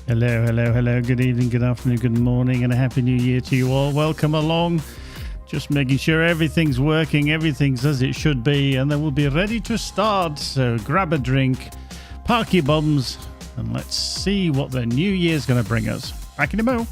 Hello, hello, hello. Good evening, good afternoon, good morning, and a happy new year to you all. Welcome along. Just making sure everything's working, everything's as it should be, and then we'll be ready to start. So grab a drink, park your bums, and let's see what the new year's going to bring us. Back in a mo.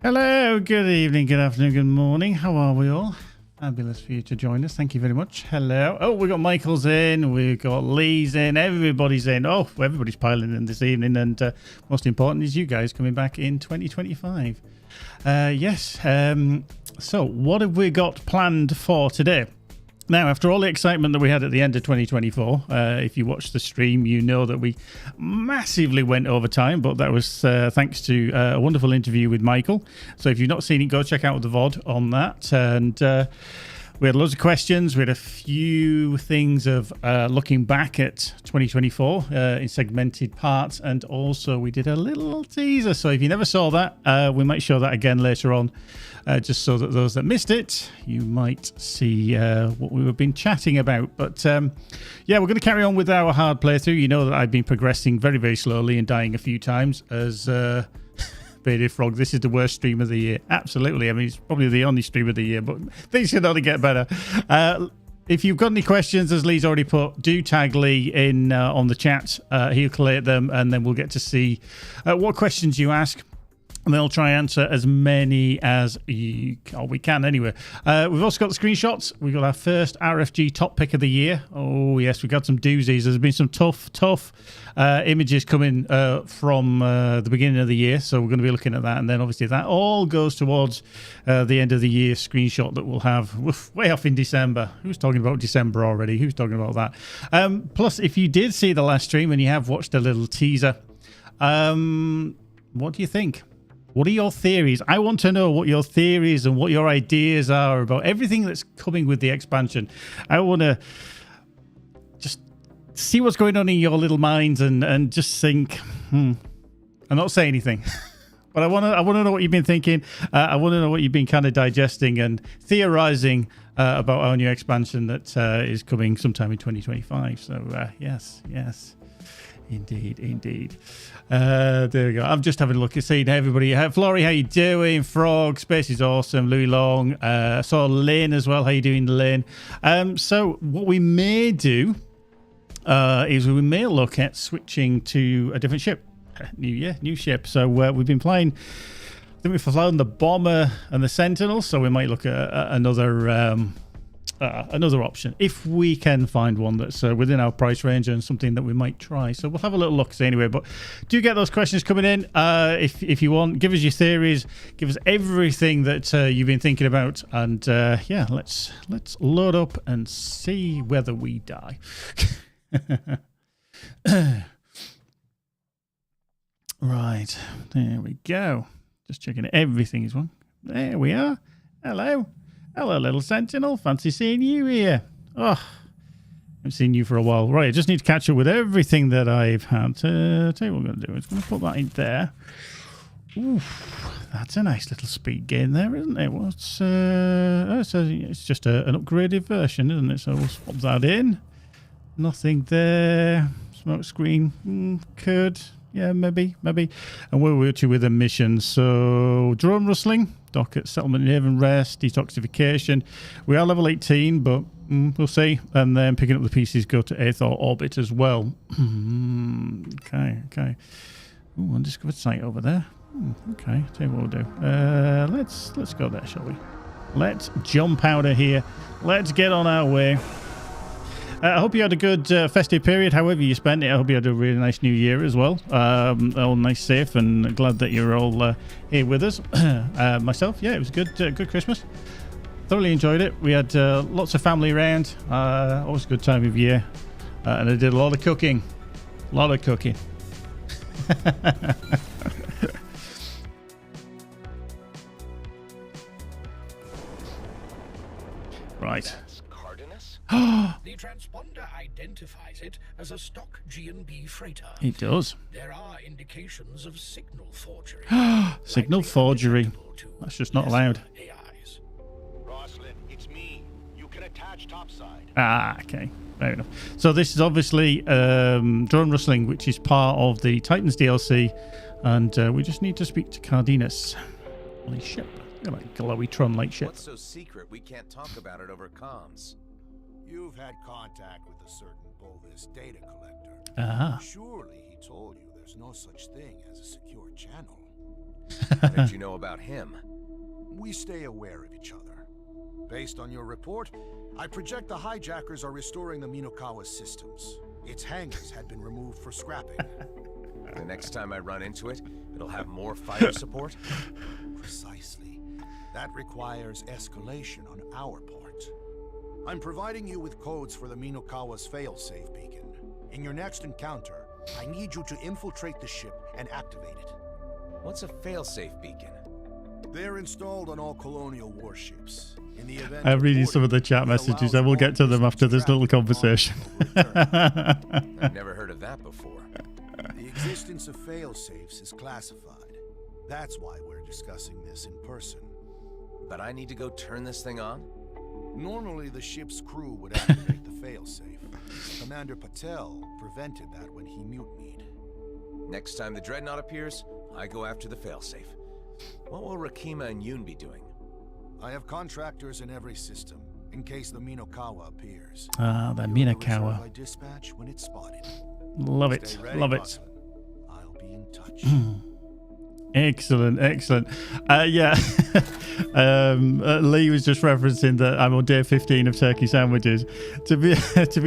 Hello, good evening, good afternoon, good morning. How are we all? Fabulous for you to join us. Thank you very much. Hello. Oh, we've got Michael's in. We've got Lee's in. Everybody's in. Oh, everybody's piling in this evening. And most important is you guys coming back in 2025. Yes. So what have we got planned for today? Now, after all the excitement that we had at the end of 2024, if you watched the stream, you know that we massively went over time, but that was thanks to a wonderful interview with Michael. So if you've not seen it, go check out the VOD on that. And we had loads of questions. We had a few things of looking back at 2024 in segmented parts, and also we did a little teaser. So if you never saw that, we might show that again later on. Just so that those that missed it, you might see what we've been chatting about. But yeah, we're going to carry on with our hard playthrough. You know that I've been progressing very, very slowly and dying a few times as Bearded Frog. This is the worst stream of the year. Absolutely. I mean, it's probably the only stream of the year, but things can only get better. If you've got any questions, as Lee's already put, do tag Lee in on the chat. He'll collate them, and then we'll get to see what questions you ask. And they'll try and answer as many as we can anyway. We've also got the screenshots. We've got our first RFG top pick of the year. Oh, yes, we've got some doozies. There's been some tough images coming from the beginning of the year. So we're going to be looking at that. And then obviously that all goes towards the end of the year screenshot that we'll have way off in December. Who's talking about December already? Who's talking about that? Plus, if you did see the last stream and you have watched a little teaser, what do you think? What are your theories? I want to know what your theories and what your ideas are about everything that's coming with the expansion. I want to just see what's going on in your little minds and just think, and not say anything. But I want to know what you've been thinking. I want to know what you've been kind of digesting and theorizing about our new expansion that is coming sometime in 2025. So yes. Indeed. There we go. I'm just having a look at seeing everybody. Flory, how you doing? Frog, Space is awesome. Louis Long. Saw Lynn as well. How you doing, Lynn? So what we may do is we may look at switching to a different ship. New ship. So we've been playing. I think we've flown the Bomber and the Sentinel. So we might look at another option if we can find one that's within our price range and something that we might try. So we'll have a little look anyway, but do get those questions coming in. If you want, give us your theories, give us everything that you've been thinking about, and yeah, let's load up and see whether we die. Right, there we go. Just checking everything is one. There we are. Hello, little Sentinel. Fancy seeing you here. Oh, Haven't seen you for a while. Right, I just need to catch up with everything that I've had. Tell you what I'm going to do. I'm going to put that in there. Oof, that's a nice little speed gain there, isn't it? What's so it's just an upgraded version, isn't it? So we'll swap that in. Nothing there. Smoke screen. Could. Yeah, maybe. And where were we with the missions? So, drone rustling, dock at settlement, haven rest, detoxification. We are level 18, but we'll see. And then picking up the pieces, go to Aethor orbit as well. Okay. Ooh, undiscovered site over there. Okay, tell you what we'll do. Let's go there, shall we? Let's jump out of here. Let's get on our way. I hope you had a good festive period, however you spent it. I hope you had a really nice new year as well. All nice, safe, and glad that you're all here with us. Myself, yeah, it was good. Good Christmas. Thoroughly enjoyed it. We had lots of family around. Always a good time of year. And I did a lot of cooking. Right. The transponder identifies it as a stock G&B freighter. It does. There are indications of signal forgery. Signal forgery. That's just not allowed. AIs. Roslyn, it's me. You can attach topside. Okay. Fair enough. So this is obviously drone rustling, which is part of the Titans DLC, and we just need to speak to Cardenas on his ship. Like glowy Tron-like ship. What's so secret we can't talk about it over comms? You've had contact with a certain Bovis data collector. Ah. Surely he told you there's no such thing as a secure channel. How did you know about him? We stay aware of each other. Based on your report, I project the hijackers are restoring the Minokawa systems. Its hangars had been removed for scrapping. The next time I run into it, it'll have more fire support? Precisely. That requires escalation on our part. I'm providing you with codes for the Minokawa's failsafe beacon. In your next encounter, I need you to infiltrate the ship and activate it. What's a failsafe beacon? They're installed on all colonial warships. In the event I'm reading some of the chat messages. I will get to them after this little conversation. I've never heard of that before. The existence of failsafes is classified. That's why we're discussing this in person. But I need to go turn this thing on? Normally, the ship's crew would activate the failsafe. Commander Patel prevented that when he mutinied. Next time the Dreadnought appears, I go after the failsafe. What will Rakima and Yoon be doing? I have contractors in every system, in case the Minokawa appears. Ah, the Minokawa. By dispatch when it's spotted. Love it. Stay ready, Love it. Roslyn. I'll be in touch. Excellent. Yeah. Lee was just referencing that I'm on day 15 of turkey sandwiches. To be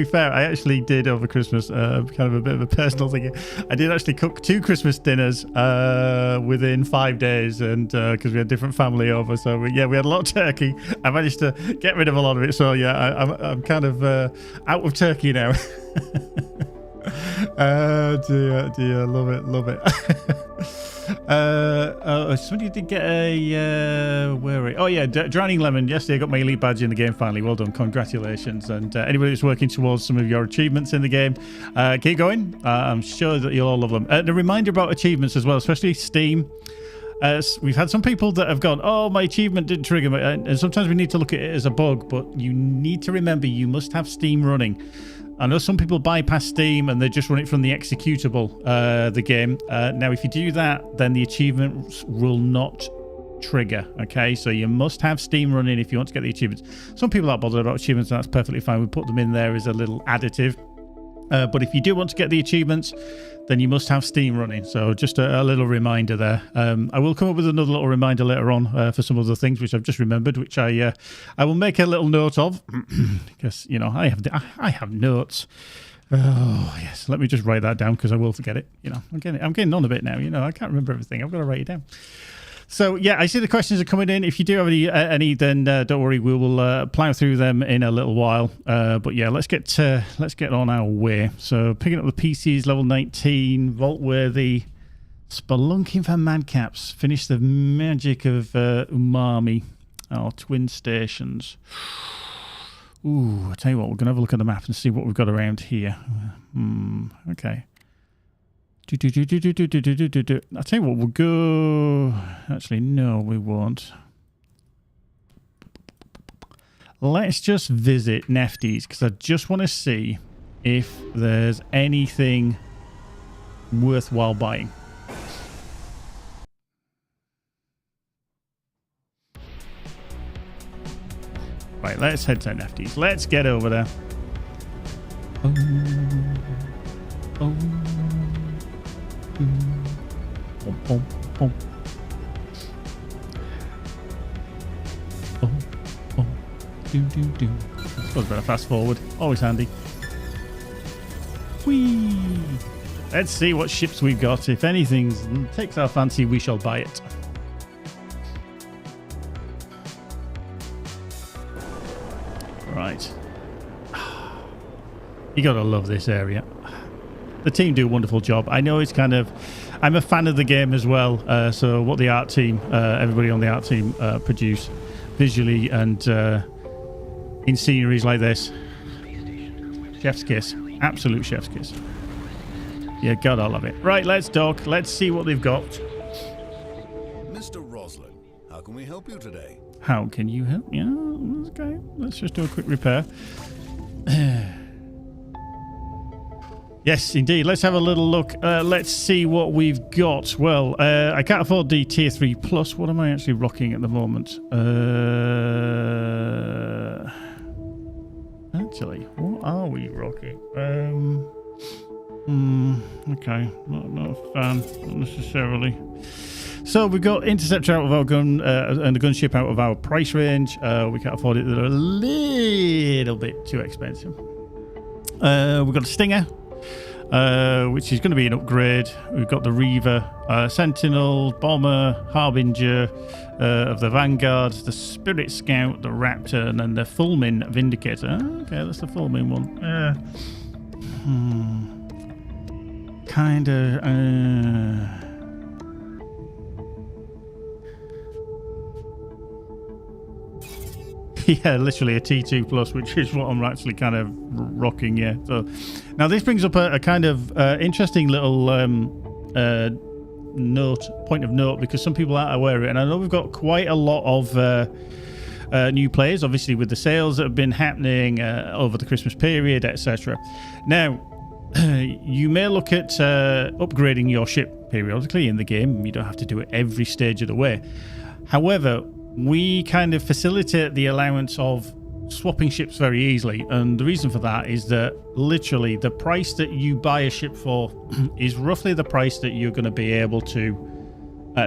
fair, I actually did over Christmas, kind of a bit of a personal thing. I did actually cook 2 Christmas dinners within 5 days, and because we had different family over, so we had a lot of turkey. I managed to get rid of a lot of it, so yeah, I'm kind of out of turkey now. Dear, love it. Somebody did get a where are we? Oh yeah, Drowning Lemon. Yesterday I got my elite badge in the game finally. Well done, congratulations. And anybody who's working towards some of your achievements in the game, keep going. I'm sure that you'll all love them. A reminder about achievements as well, especially Steam. We've had some people that have gone, oh, my achievement didn't trigger me, and sometimes we need to look at it as a bug, but you need to remember you must have Steam running. I know some people bypass Steam and they just run it from the executable, the game. Now, if you do that, then the achievement will not trigger, okay? So you must have Steam running if you want to get the achievements. Some people aren't bothered about achievements, and that's perfectly fine. We put them in there as a little additive. But if you do want to get the achievements, then you must have Steam running. So just a little reminder there. I will come up with another little reminder later on for some other things which I've just remembered, which I will make a little note of because I have notes. Oh yes, let me just write that down because I will forget it. I'm getting on a bit now. I can't remember everything. I've got to write it down. So yeah, I see the questions are coming in. If you do have any, then don't worry, we will plow through them in a little while. But yeah, let's get on our way. So picking up the PCs, level 19, vault worthy, spelunking for madcaps. Finish the magic of umami. Our twin stations. Ooh, I tell you what, we're going to have a look at the map and see what we've got around here. Okay. I tell you what, we'll go... Actually, no, we won't. Let's just visit Nefty's, because I just want to see if there's anything worthwhile buying. Right, let's head to Nefty's. Let's get over there. Oh. Boom, boom, boom. Oh, oh. Do, do, do. I suppose better fast forward. Always handy. Whee! Let's see what ships we've got. If anything takes our fancy, we shall buy it. Right. You gotta love this area. The team do a wonderful job. I know it's kind of... I'm a fan of the game as well. So what the art team, everybody on the art team produce visually and in sceneries like this. Chef's kiss. Absolute chef's kiss. Yeah, God, I love it. Right, let's dock. Let's see what they've got. Mr. Roslin, how can we help you today? How can you help? Yeah, okay. Let's just do a quick repair. Yes, indeed. Let's have a little look. Let's see what we've got. Well, I can't afford the tier 3 plus. What am I actually rocking at the moment? Actually, what are we rocking? Okay, not a fan, not necessarily. So we've got interceptor out of our gun and the gunship out of our price range. We can't afford it. They're a little bit too expensive. We've got a Stinger, which is going to be an upgrade. We've got the Reaver, Sentinel, Bomber, Harbinger of the Vanguard, the Spirit Scout, the Raptor, and then the Fulmin Vindicator. Okay, that's the Fulmin one. Kind of... Yeah, literally a T2 plus, which is what I'm actually kind of rocking. Yeah. So now this brings up a kind of interesting little point of note, because some people aren't aware of it, and I know we've got quite a lot of new players, obviously with the sales that have been happening over the Christmas period, etc. Now, you may look at upgrading your ship periodically in the game. You don't have to do it every stage of the way. However, we kind of facilitate the allowance of swapping ships very easily, and the reason for that is that literally the price that you buy a ship for is roughly the price that you're going to be able to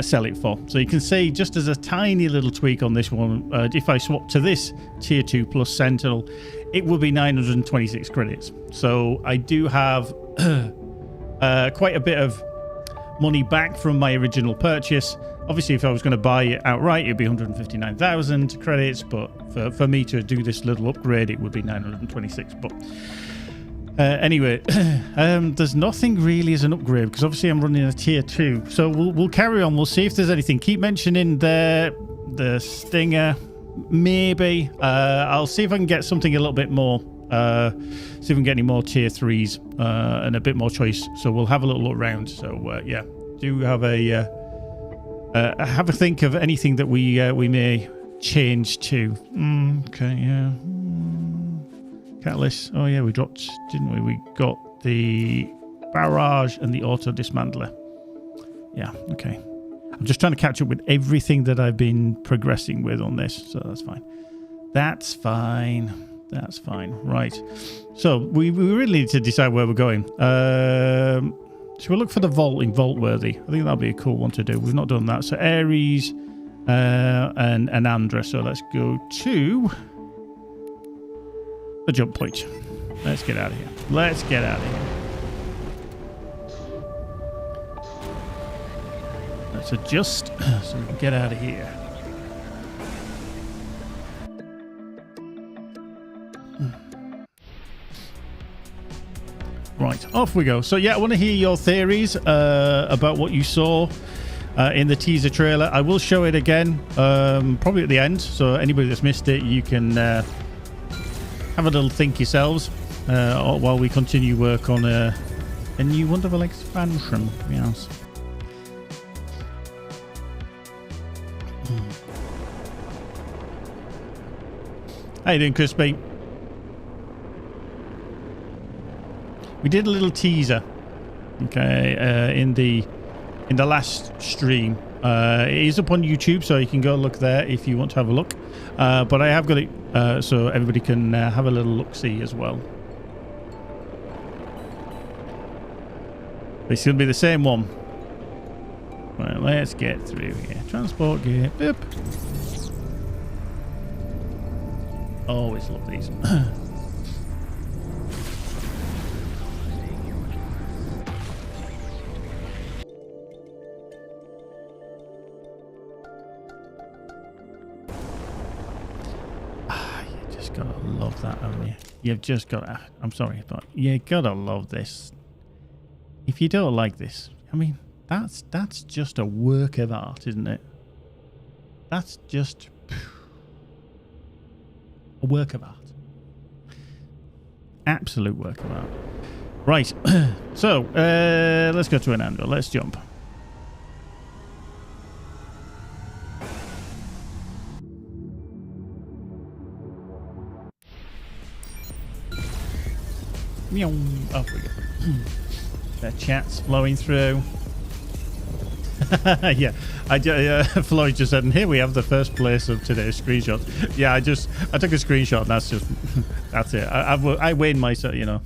sell it for. So you can see, just as a tiny little tweak on this one, if I swap to this tier 2 plus Sentinel, it will be 926 credits. So I do have quite a bit of money back from my original purchase. Obviously, if I was going to buy it outright, it'd be 159,000 credits, but for me to do this little upgrade, it would be 926. But anyway, there's nothing really as an upgrade, because obviously I'm running a tier 2. So we'll carry on. We'll see if there's anything. Keep mentioning the Stinger, maybe. I'll see if I can get something a little bit more. See if we can get any more tier 3s and a bit more choice. So we'll have a little look around. So yeah, do have a think of anything that we may change to. Okay, yeah. Catalyst. Oh yeah, we dropped, didn't we? We got the barrage and the auto dismantler. Yeah, okay. I'm just trying to catch up with everything that I've been progressing with on this, so that's fine. That's fine. That's fine. Right. So we really need to decide where we're going. Should we look for the vault in Vaultworthy? I think that'll be a cool one to do. We've not done that. So Ares and Andra. So let's go to the jump point. Let's get out of here. Let's get out of here. Let's adjust so we can get out of here. Right, off we go. So yeah, I want to hear your theories about what you saw in the teaser trailer. I will show it again, probably at the end. So anybody that's missed it, you can have have a little think yourselves while we continue work on a new wonderful expansion. Yes. How you doing, Crispy? We did a little teaser, okay, in the last stream. It is up on YouTube, so you can go look there if you want to have a look. But I have got it so everybody can have a little look-see as well. It's going to be the same one. Right, let's get through here. Transport gate. Boop. Always love these. You just gotta love that, haven't you? You've just gotta. I'm sorry, but you gotta love this. If you don't like this, I mean, that's just a work of art, isn't it? That's just a work of art. Absolute work of art. Right. So, let's go to an anvil. Let's jump. Meow. Oh, we go. The chat's flowing through. Yeah, Floyd just said, and here we have the first place of today's screenshot. Yeah, I took a screenshot. And that's just that's it. I weighed myself, you know.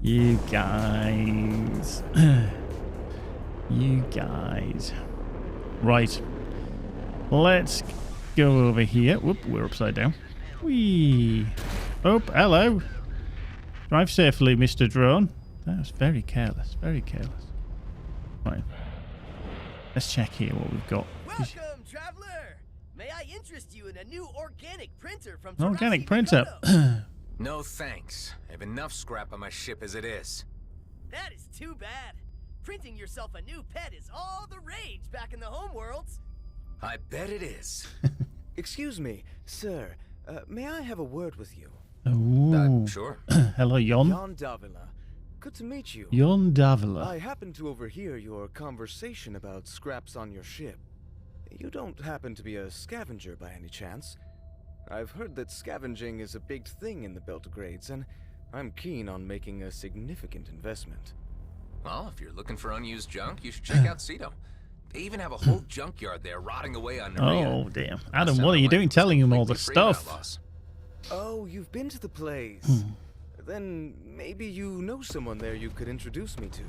You guys, you guys. Right, let's go over here. Whoop, we're upside down. Whee. Oh, hello. Drive safely, Mr. Drone. That was very careless, very careless. Right. Let's check here what we've got. Welcome, traveler. May I interest you in a new organic printer from An organic printer. No thanks. I have enough scrap on my ship as it is. That is too bad. Printing yourself a new pet is all the rage back in the home worlds. I bet it is. Excuse me, sir. May I have a word with you? Ooh. Sure. Hello, Jon. Jon Davila. Good to meet you. Jon Davila. I happened to overhear your conversation about scraps on your ship. You don't happen to be a scavenger by any chance? I've heard that scavenging is a big thing in the Beltogrades, and I'm keen on making a significant investment. Well, if you're looking for unused junk, you should check out Cedo. They even have a whole junkyard there rotting away on Narita. Oh, damn. Adam, what are you doing telling him all the stuff? Oh, you've been to the place. Then maybe you know someone there you could introduce me to.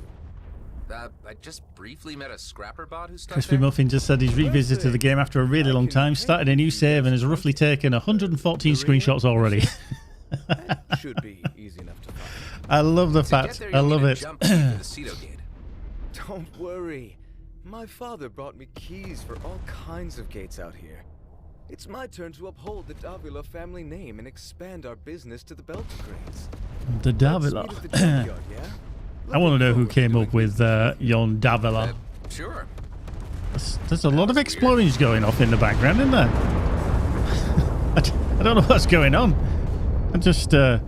I just briefly met a scrapper bot who stuck Crispy there. Muffin just said he's revisited the game after a really long time, started a new save, and has roughly taken 114 screenshots already. That should be easy enough to find. I love the fact. I love it. Don't worry. My father brought me keys for all kinds of gates out here. It's my turn to uphold the Davila family name and expand our business to the Beltogrades. The Davila. Let's meet at the junkyard, yeah? I want to know who came up with Jon Davila. Sure. There's a lot of explosions going off in the background, isn't there? I don't know what's going on. I'm just a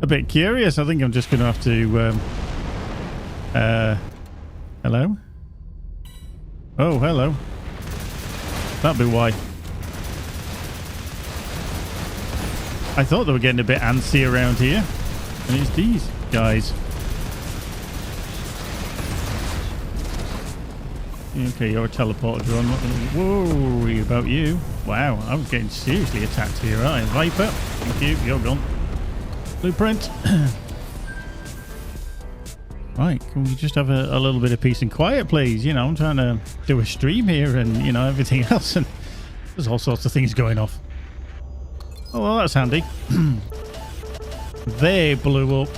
bit curious. I think I'm just going to have to... hello? Oh, hello. That'd be why. I thought they were getting a bit antsy around here. And it's these guys. Okay, you're a teleporter drone. Not worry about you. Wow, I'm getting seriously attacked here, aren't I? Viper, thank you. You're gone. Blueprint. Right, can we just have a little bit of peace and quiet, please? You know, I'm trying to do a stream here and, you know, everything else. And there's all sorts of things going off. Oh, well, that's handy. They blew up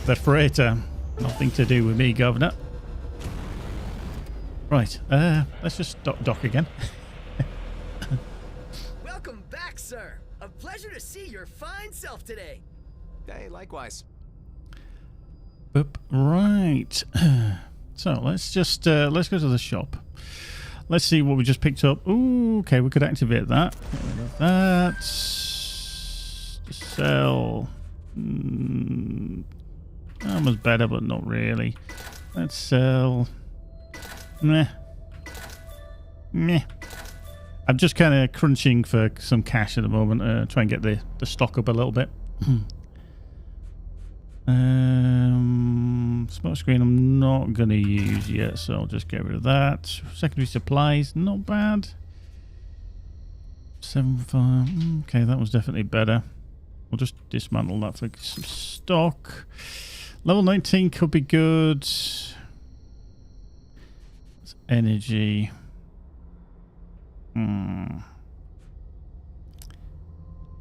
the freighter. Nothing to do with me, Governor. Right, let's just dock again. Welcome back, sir. A pleasure to see your fine self today. Hey, likewise. Boop. Right. So let's just let's go to the shop. Let's see what we just picked up. Ooh, okay, we could activate that. Get rid of that. sell. Almost better, but not really. Let's sell. Meh. Meh. I'm just kind of crunching for some cash at the moment. Try and get the stock up a little bit. Smoke screen I'm not going to use yet, so I'll just get rid of that. Secondary supplies, not bad. 7.5. Okay, that was definitely better. We'll just dismantle that for some stock. Level 19 could be good. It's energy.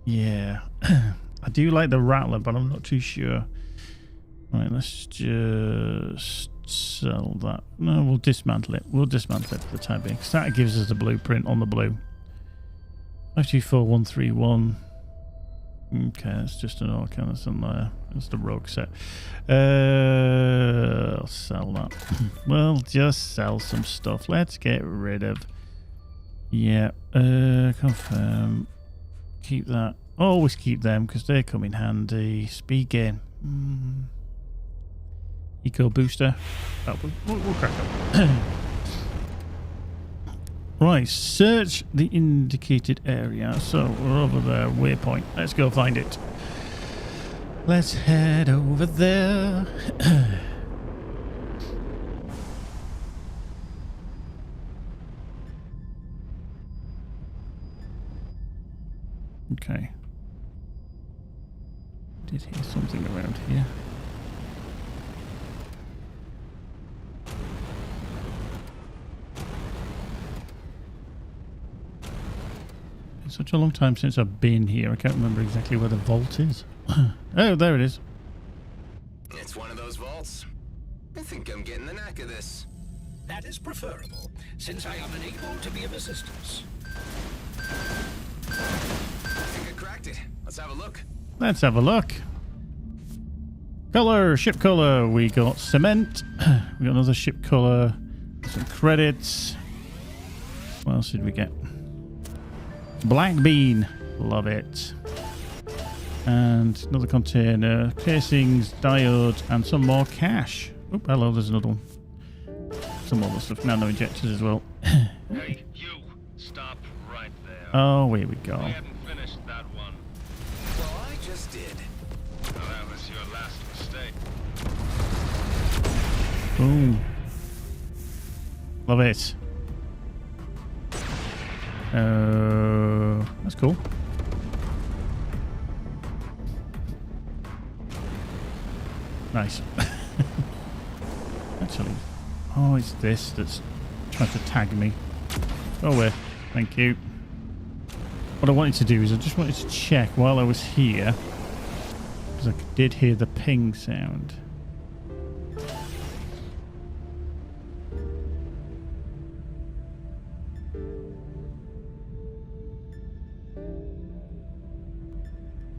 Yeah. I do like the rattler, but I'm not too sure. Right, let's just sell that. No, we'll dismantle it. We'll dismantle it for the time being. Because that gives us a blueprint on the blue. 524131. Okay, that's just an Arcana. That's on there. That's the rogue set. I'll sell that. We'll just sell some stuff. Let's get rid of. Yeah. Confirm. Keep that. Always keep them because they come in handy. Speed gain. Eco booster. Oh, we'll crack up. Right, search the indicated area. So we're over there. Waypoint. Let's go find it. Let's head over there. Okay. Did hear something around here. It's such a long time since I've been here. I can't remember exactly where the vault is. Oh, there it is. It's one of those vaults. I think I'm getting the knack of this. That is preferable, since I am unable to be of assistance. I think I cracked it. Let's have a look. Let's have a look. Color, ship color. We got cement. We got another ship color. Some credits. What else did we get? Black bean. Love it. And another container. Casings, diode, and some more cash. Oh, hello, there's another one. Some other stuff. Nano injectors as well. Hey, you! Stop right there. Oh, here we go. I hadn't finished that one. Well, I just did. Well, that was your last mistake. Boom. Love it. That's cool. Nice. Actually, oh, it's this that's trying to tag me. Go away. Thank you. What I wanted to do is I just wanted to check while I was here, because I did hear the ping sound.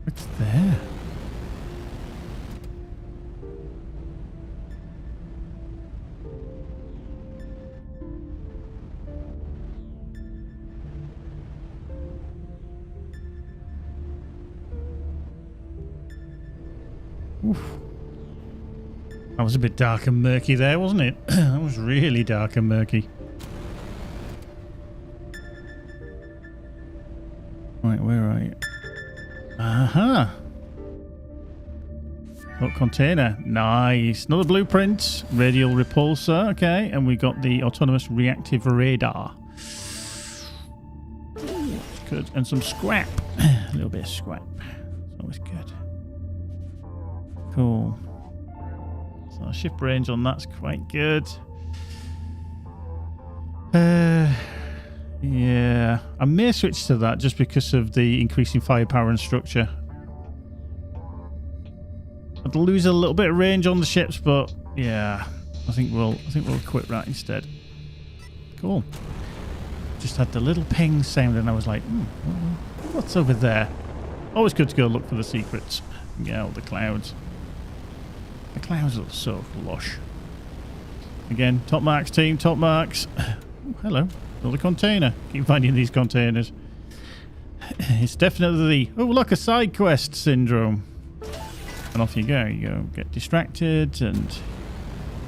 What's there? Oof. That was a bit dark and murky there, wasn't it? That was really dark and murky. Right, where are you? Aha! Got container. Nice. Another blueprint. Radial repulsor. Okay, and we got the autonomous reactive radar. Ooh, good. And some scrap. A little bit of scrap. It's always good. Cool. So our ship range on that's quite good. Yeah. I may switch to that just because of the increasing firepower and structure. I'd lose a little bit of range on the ships, but yeah, I think we'll quit that instead. Cool. Just had the little ping sound and I was like, what's over there? Always good to go look for the secrets and get out of the clouds. The clouds look so lush. Again, top marks team, top marks. Oh, hello. Another container. Keep finding these containers. It's definitely... Oh, look, a side quest syndrome. And off you go. You go get distracted and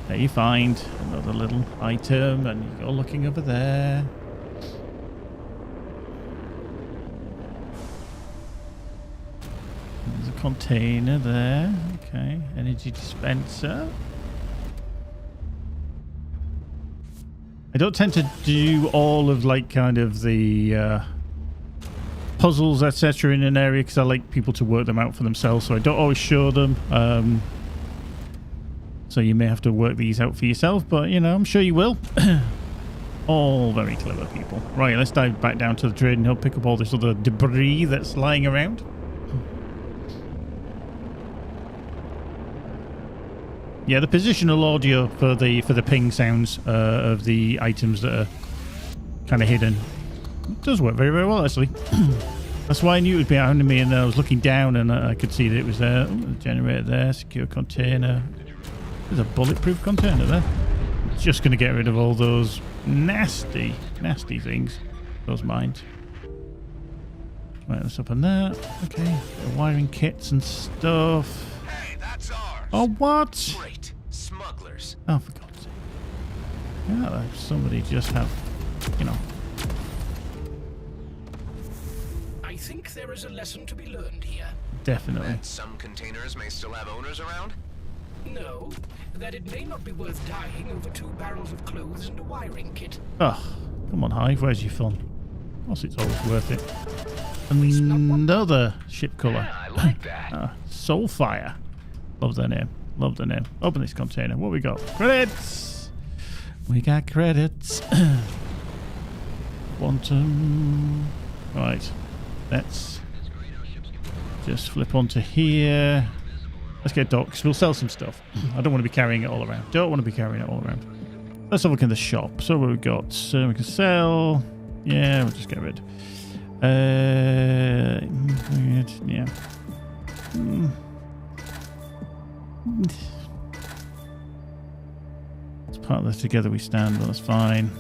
there you find another little item and you go looking over there. There's a container there. Okay, energy dispenser. I don't tend to do all of like kind of the puzzles etc in an area because I like people to work them out for themselves, so I don't always show them. So you may have to work these out for yourself, but you know, I'm sure you will. All very clever people. Right, let's dive back down to the trading hub, pick up all this other debris that's lying around. Yeah, the positional audio for the ping sounds of the items that are kind of hidden does work very, very well, actually. That's why I knew it would be behind me, and I was looking down and I could see that it was there. Ooh, the generator there, secure container. There's a bulletproof container there. Just going to get rid of all those nasty, nasty things. Those mines. Right, let's open that. Okay, wiring kits and stuff. Hey, that's ours. Oh, what? Great. Smugglers. Oh, for God's sake. Yeah, somebody just have, you know. I think there is a lesson to be learned here. Definitely. That some containers may still have owners around? No, that it may not be worth dying over 2 barrels of clothes and a wiring kit. Oh, come on, Hive. Where's your fun? Of course it's always worth it. Another ship colour. Yeah, I like that. Soulfire. Love their name. Love their name. Open this container. What we got? Credits! We got credits. Quantum. Right. Let's just flip onto here. Let's get docks. We'll sell some stuff. I don't want to be carrying it all around. Don't want to be carrying it all around. Let's have a look in the shop. So what we've got. We can sell. Yeah, we'll just get rid. Yeah. It's part of this together we stand, but that's fine.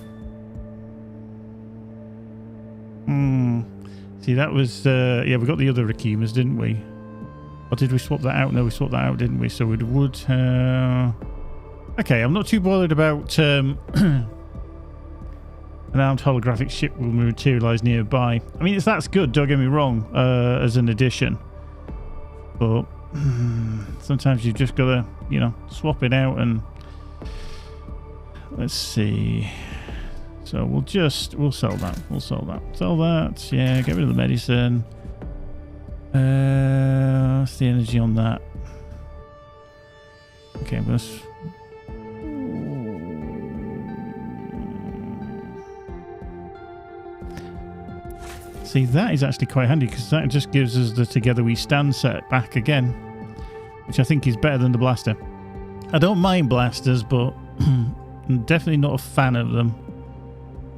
See, that was yeah, we got the other Rakimas, didn't we? Or did we swap that out? No, we swapped that out, didn't we? So we would okay, I'm not too bothered about an armed holographic ship will materialize nearby. I mean, that's good, don't get me wrong, as an addition. But sometimes you've just got to, you know, swap it out and... Let's see. So we'll sell that. We'll sell that. Sell that. Yeah, get rid of the medicine. What's the energy on that? Okay, let's... See, that is actually quite handy because that just gives us the Together We Stand set back again, which I think is better than the blaster. I don't mind blasters, but I'm definitely not a fan of them.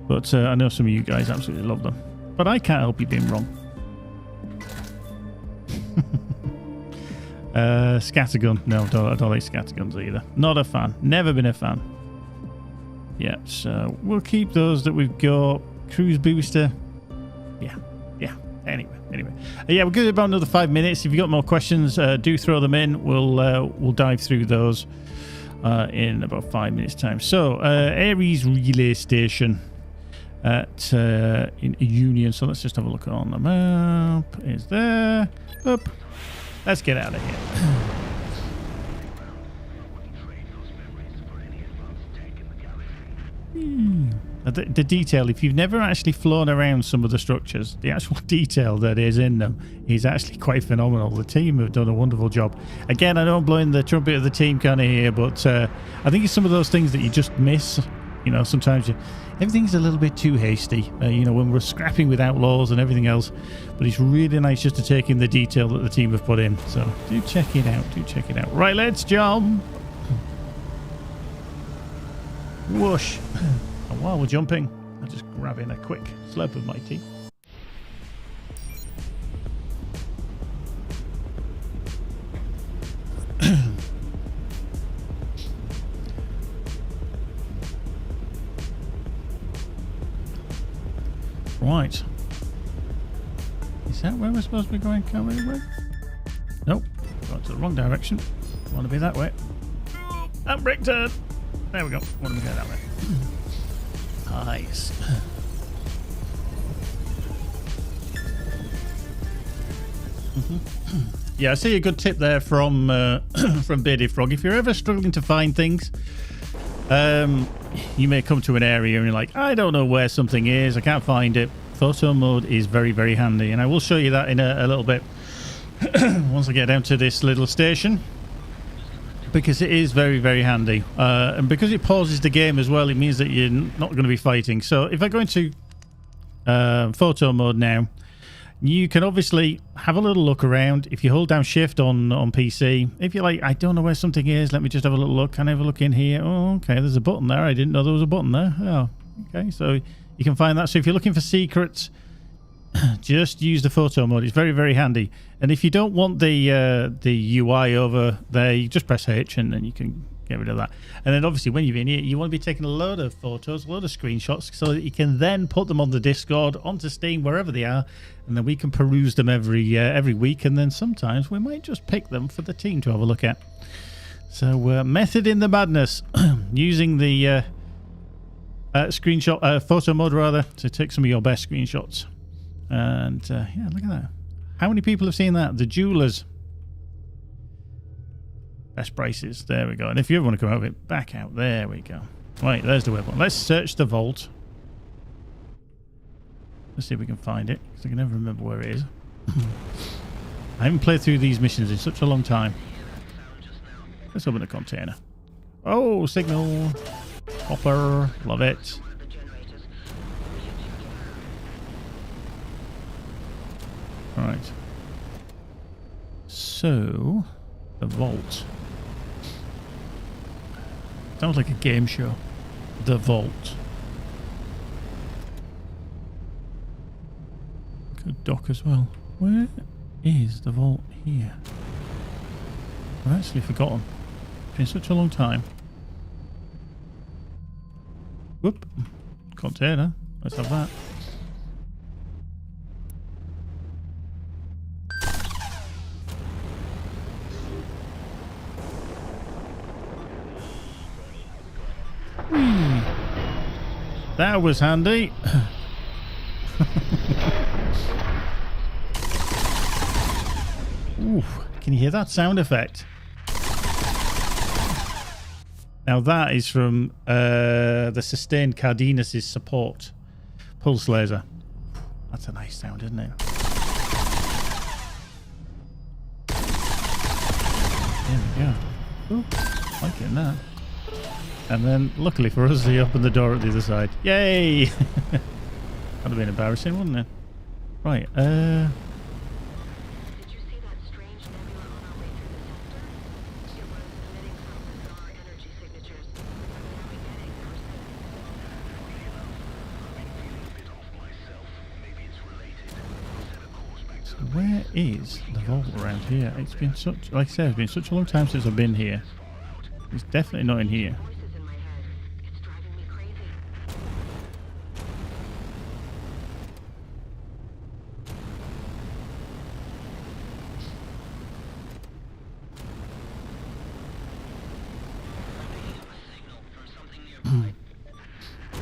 But I know some of you guys absolutely love them. But I can't help you being wrong. Scattergun. No, I don't like scatterguns either. Not a fan. Never been a fan. Yeah, so we'll keep those that we've got. Cruise booster. Yeah. Anyway. Yeah, we're good about another 5 minutes. If you've got more questions, do throw them in. We'll dive through those in about 5 minutes' time. So, Ares Relay Station at in Union. So let's just have a look on the map. Is there? Up. Let's get out of here. The detail, if you've never actually flown around some of the structures, the actual detail that is in them is actually quite phenomenal. The team have done a wonderful job. Again, I know I'm blowing the trumpet of the team kind of here, but I think it's some of those things that you just miss. You know, sometimes everything's a little bit too hasty, you know, when we're scrapping with outlaws and everything else. But it's really nice just to take in the detail that the team have put in. So do check it out. Right, let's jump. Whoosh. And while we're jumping, I'll just grab in a quick slurp of my tea. Right. where we're supposed to be going? Can't we? Where? Nope. Going to the wrong direction. Want to be that way. And brake turn. There we go. Want to go that way. Nice. Yeah, I see a good tip there from from Bearded Frog. If you're ever struggling to find things, you may come to an area and you're like, I don't know where something is. I can't find it. Photo mode is very, very handy, and I will show you that in a little bit once I get down to this little station, because it is very, very handy, and because it pauses the game as well, it means that you're not going to be fighting. So if I go into photo mode now, you can obviously have a little look around. If you hold down shift on PC, if you're like, I don't know where something is, let me just have a little look. Can I have a look in here? Oh, okay, there's a button there. I didn't know there was a button there. Oh, okay, so you can find that. So if you're looking for secrets, just use the photo mode. It's very, very handy. And if you don't want the UI over there, you just press H and then you can get rid of that. And then obviously when you're in here, you want to be taking a load of photos, a load of screenshots, so that you can then put them on the Discord, onto Steam, wherever they are, and then we can peruse them every week. And then sometimes we might just pick them for the team to have a look at. So method in the madness, using the photo mode rather, to take some of your best screenshots. And yeah, look at that. How many people have seen that? The jewelers. Best prices. There we go. And if you ever want to come out of it, back out. There we go. Right, there's the web one. Let's search the vault. Let's see if we can find it, because I can never remember where it is. I haven't played through these missions in such a long time. Let's open the container. Oh, signal. Hopper. Love it. Alright. So, the vault. Sounds like a game show. The vault. Good dock as well. Where is the vault here? I've actually forgotten. It's been such a long time. Whoop. Container. Let's have that. That was handy. Ooh, can you hear that sound effect? Now that is from the sustained Cardenas' support pulse laser. That's a nice sound, isn't it? There we go. Ooh, liking that. And then, luckily for us, he opened the door at the other side. Yay! That'd have been embarrassing, wouldn't it? Right, Did you see that strange nebula on our way through the sector? It was emitting some bizarre energy signatures. What are we getting, Percy? so where is the vault around here? It's been such, like I said, it's been such a long time since I've been here. It's definitely not in here. Voices in my head. It's driving me crazy.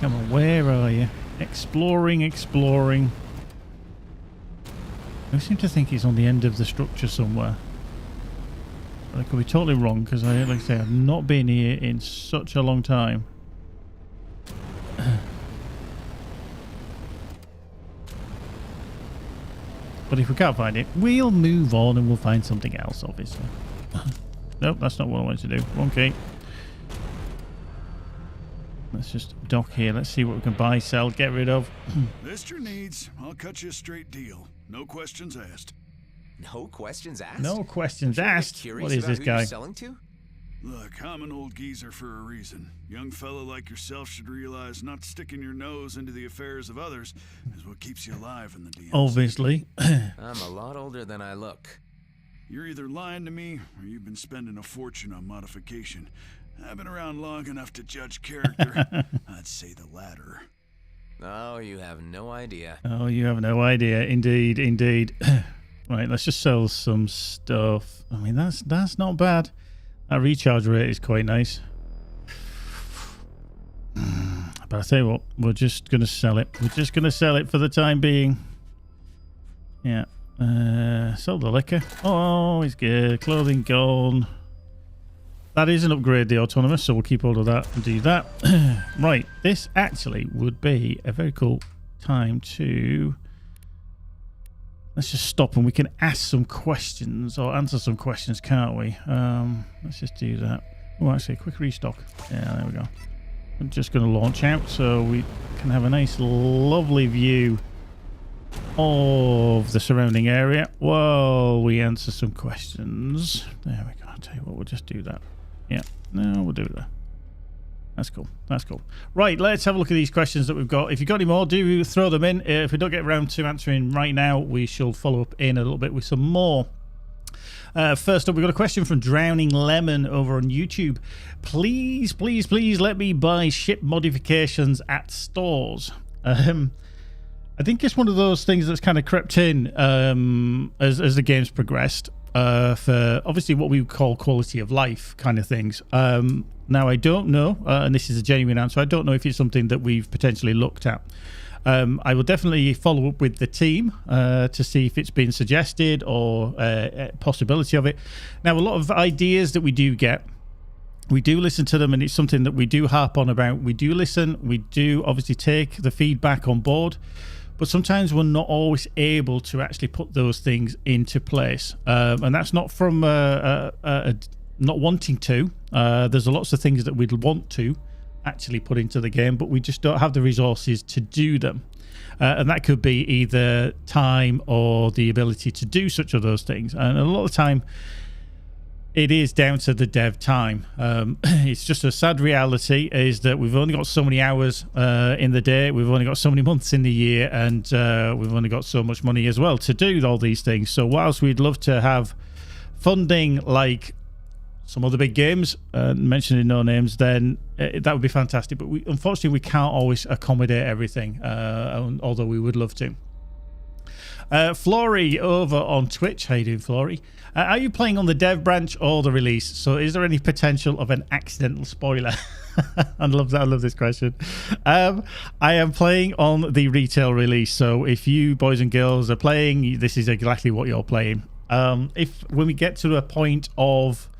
Come on, where are you? Exploring, exploring. I seem to think it's on the end of the structure somewhere. But I could be totally wrong, because like I say, I've not been here in such a long time. But if we can't find it, we'll move on and we'll find something else, obviously. Nope, that's not what I wanted to do. Okay. Let's just dock here. Let's see what we can buy, sell, get rid of. List your needs. I'll cut you a straight deal. No questions asked. No questions asked? No questions asked. Curious What is about this who guy? you're selling to? Look, I'm an old geezer for a reason. Young fella like yourself should realize not sticking your nose into the affairs of others is what keeps you alive in the DMZ. Obviously. I'm a lot older than I look. You're either lying to me or you've been spending a fortune on modification. I've been around long enough to judge character. I'd say the latter. Oh, you have no idea. Oh, you have no idea. Indeed, indeed. Right, let's just sell some stuff. I mean, that's not bad. That recharge rate is quite nice. But I tell you what, we're just going to sell it. We're just going to sell it for the time being. Yeah. Sell the liquor. Oh, it's good. Clothing gone. That is an upgrade, the autonomous, so we'll keep all of that and do that. Right, this actually would be a very cool time to... Let's just stop and we can ask some questions or answer some questions, can't we? Let's just do that. Oh, actually, a quick restock. Yeah, there we go. I'm just going to launch out so we can have a nice, lovely view of the surrounding area while we answer some questions. There we go. I'll tell you what, we'll just do that. Yeah, no, we'll do that. That's cool. That's cool. Right, let's have a look at these questions that we've got. If you've got any more, do throw them in. If we don't get around to answering right now, we shall follow up in a little bit with some more. First up, we've got a question from Drowning Lemon over on YouTube. Please, please, please let me buy ship modifications at stores. I think it's one of those things that's kind of crept in as the game's progressed. For obviously what we would call quality of life kind of things. Now, I don't know, and this is a genuine answer, I don't know if it's something that we've potentially looked at. I will definitely follow up with the team to see if it's been suggested or a possibility of it. Now, a lot of ideas that we do get, we do listen to them, and it's something that we do harp on about. We do listen, we do obviously take the feedback on board, but sometimes we're not always able to actually put those things into place. And that's not from not wanting to. There's lots of things that we'd want to actually put into the game, but we just don't have the resources to do them. And that could be either time or the ability to do such of those things. And a lot of the time, it is down to the dev time. It's just a sad reality is that we've only got so many hours in the day, we've only got so many months in the year, and we've only got so much money as well to do all these things. So whilst we'd love to have funding like some other big games, mentioning no names, then that would be fantastic. But unfortunately, we can't always accommodate everything, although we would love to. Flory over on Twitch. How you doing, Flory? Are you playing on the dev branch or the release? So is there any potential of an accidental spoiler? I love that. I love this question. I am playing on the retail release. So if you boys and girls are playing, this is exactly what you're playing. When we get to a point of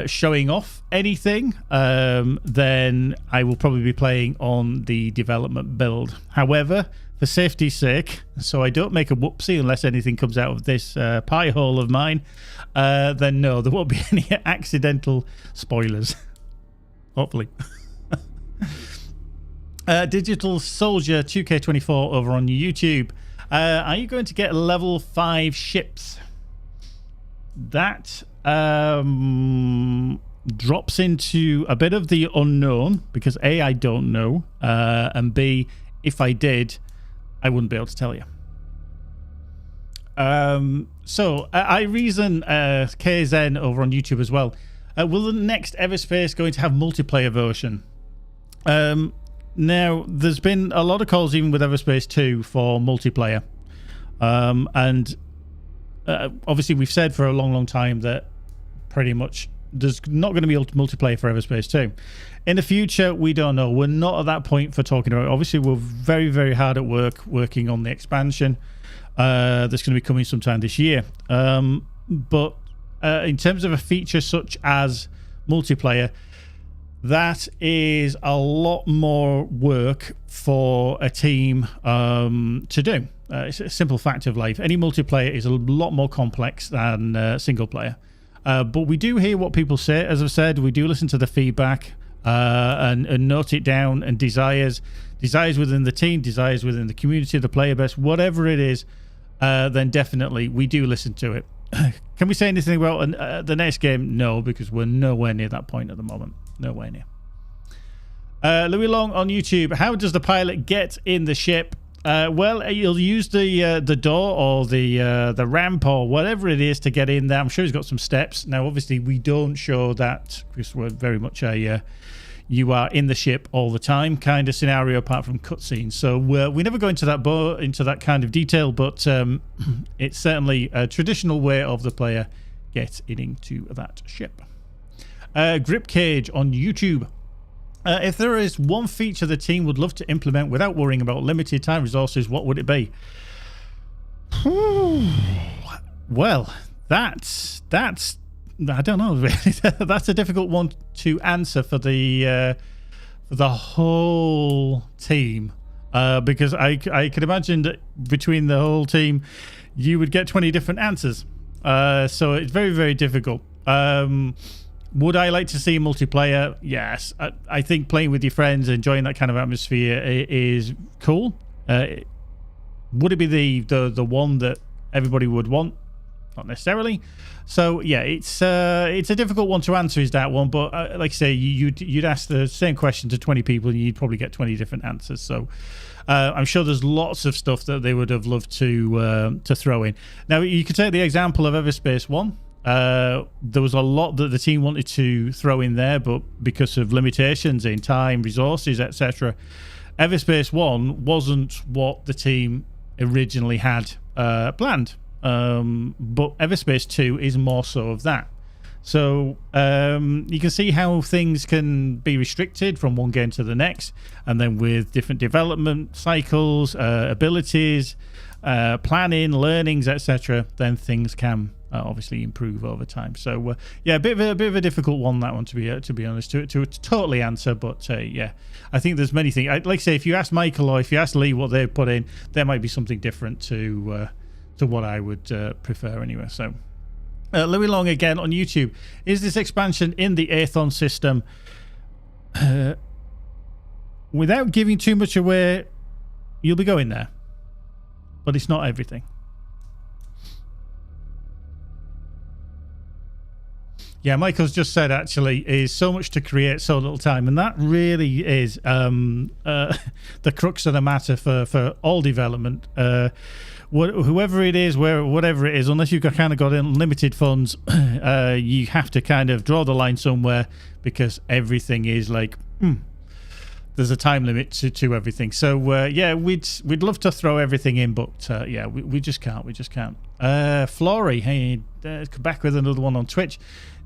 showing off anything, then I will probably be playing on the development build. However, for safety's sake, so I don't make a whoopsie unless anything comes out of this pie hole of mine, then no, there won't be any accidental spoilers. Hopefully. Digital Soldier 2K24 over on YouTube. Are you going to get level 5 ships? That drops into a bit of the unknown because A, I don't know, and B, if I did, I wouldn't be able to tell you. So I reason KZN over on YouTube as well. Will the next EVERSPACE going to have multiplayer version? Now, there's been a lot of calls even with EVERSPACE 2 for multiplayer. And obviously we've said for a long time that pretty much there's not going to be multiplayer for EVERSPACE 2. In the future, we don't know. We're not at that point for talking about it. Obviously, we're very hard at working on the expansion that's going to be coming sometime this year. But in terms of a feature such as multiplayer, that is a lot more work for a team to do. It's a simple fact of life. Any multiplayer is a lot more complex than single player. But we do hear what people say. As I've said, we do listen to the feedback and note it down, and desires within the team, desires within the community, the player base, whatever it is, then definitely we do listen to it. Can we say anything about the next game? No, because we're nowhere near that point at the moment. Nowhere near. Louis Long on YouTube. How does the pilot get in the ship? Well, you'll use the door or the ramp or whatever it is to get in there. I'm sure he's got some steps. Now, obviously, we don't show that because we're very much a you are in the ship all the time kind of scenario, apart from cutscenes. So we never go into that kind of detail, but it's certainly a traditional way of the player getting into that ship. Grip Cage on YouTube. If there is one feature the team would love to implement without worrying about limited time resources, what would it be? Well, that's I don't know really. That's a difficult one to answer for the whole team, because I could imagine that between the whole team you would get 20 different answers, so it's very, very difficult. Would I like to see multiplayer? Yes. I think playing with your friends, enjoying that kind of atmosphere is cool. Would it be the one that everybody would want? Not necessarily. So yeah, it's a difficult one to answer, is that one. But like I say, you'd ask the same question to 20 people and you'd probably get 20 different answers. So I'm sure there's lots of stuff that they would have loved to throw in. Now you could take the example of EVERSPACE 1. There was a lot that the team wanted to throw in there, but because of limitations in time, resources, etc., EVERSPACE 1 wasn't what the team originally had planned. But EVERSPACE 2 is more so of that. So you can see how things can be restricted from one game to the next, and then with different development cycles, abilities, planning, learnings, etc., then things can obviously improve over time. So yeah, a bit of a difficult one, that one, to be honest, to totally answer. But yeah, I think there's many things. Like I say, if you ask Michael or if you ask Lee what they've put in, there might be something different to what I would prefer anyway. So Louis Long again on YouTube. Is this expansion in the Aethon system? Without giving too much away, you'll be going there, but it's not everything. Yeah, Michael's just said, actually, is so much to create, so little time. And that really is the crux of the matter for all development. Whoever it is, whatever it is, unless you've kind of got unlimited funds, you have to kind of draw the line somewhere, because everything is like, there's a time limit to everything. So, yeah, we'd love to throw everything in, but yeah, we just can't. We just can't. Flory, hey, back with another one on Twitch.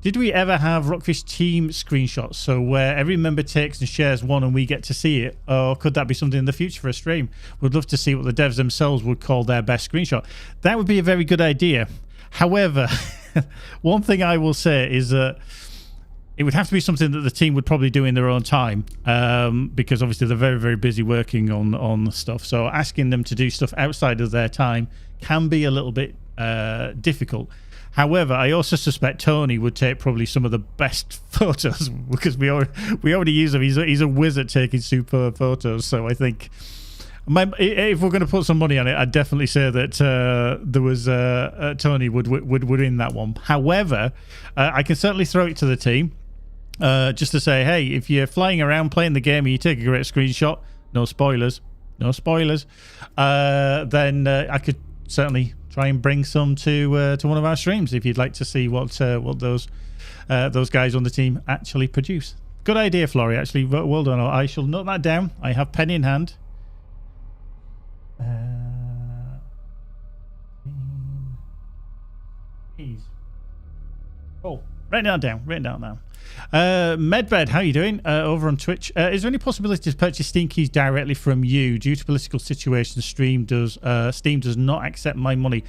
Did we ever have Rockfish team screenshots, so where every member takes and shares one and we get to see it? Or could that be something in the future for a stream? We'd love to see what the devs themselves would call their best screenshot. That would be a very good idea. However, one thing I will say is that it would have to be something that the team would probably do in their own time, because obviously they're very, very busy working on stuff. So asking them to do stuff outside of their time can be a little bit difficult. However, I also suspect Tony would take probably some of the best photos, because we already use him. He's a whiz at taking superb photos. So I think if we're going to put some money on it, I'd definitely say that there was Tony would win that one. However, I can certainly throw it to the team, just to say, hey, if you're flying around playing the game and you take a great screenshot, no spoilers, then I could certainly try and bring some to one of our streams if you'd like to see what those guys on the team actually produce. Good idea, Flory. Actually, well done. I shall note that down. I have pen in hand. Oh, write that down now. Medbed, how you doing? Over on Twitch. Is there any possibility to purchase Steam keys directly from you? Due to political situations, Steam does not accept my money.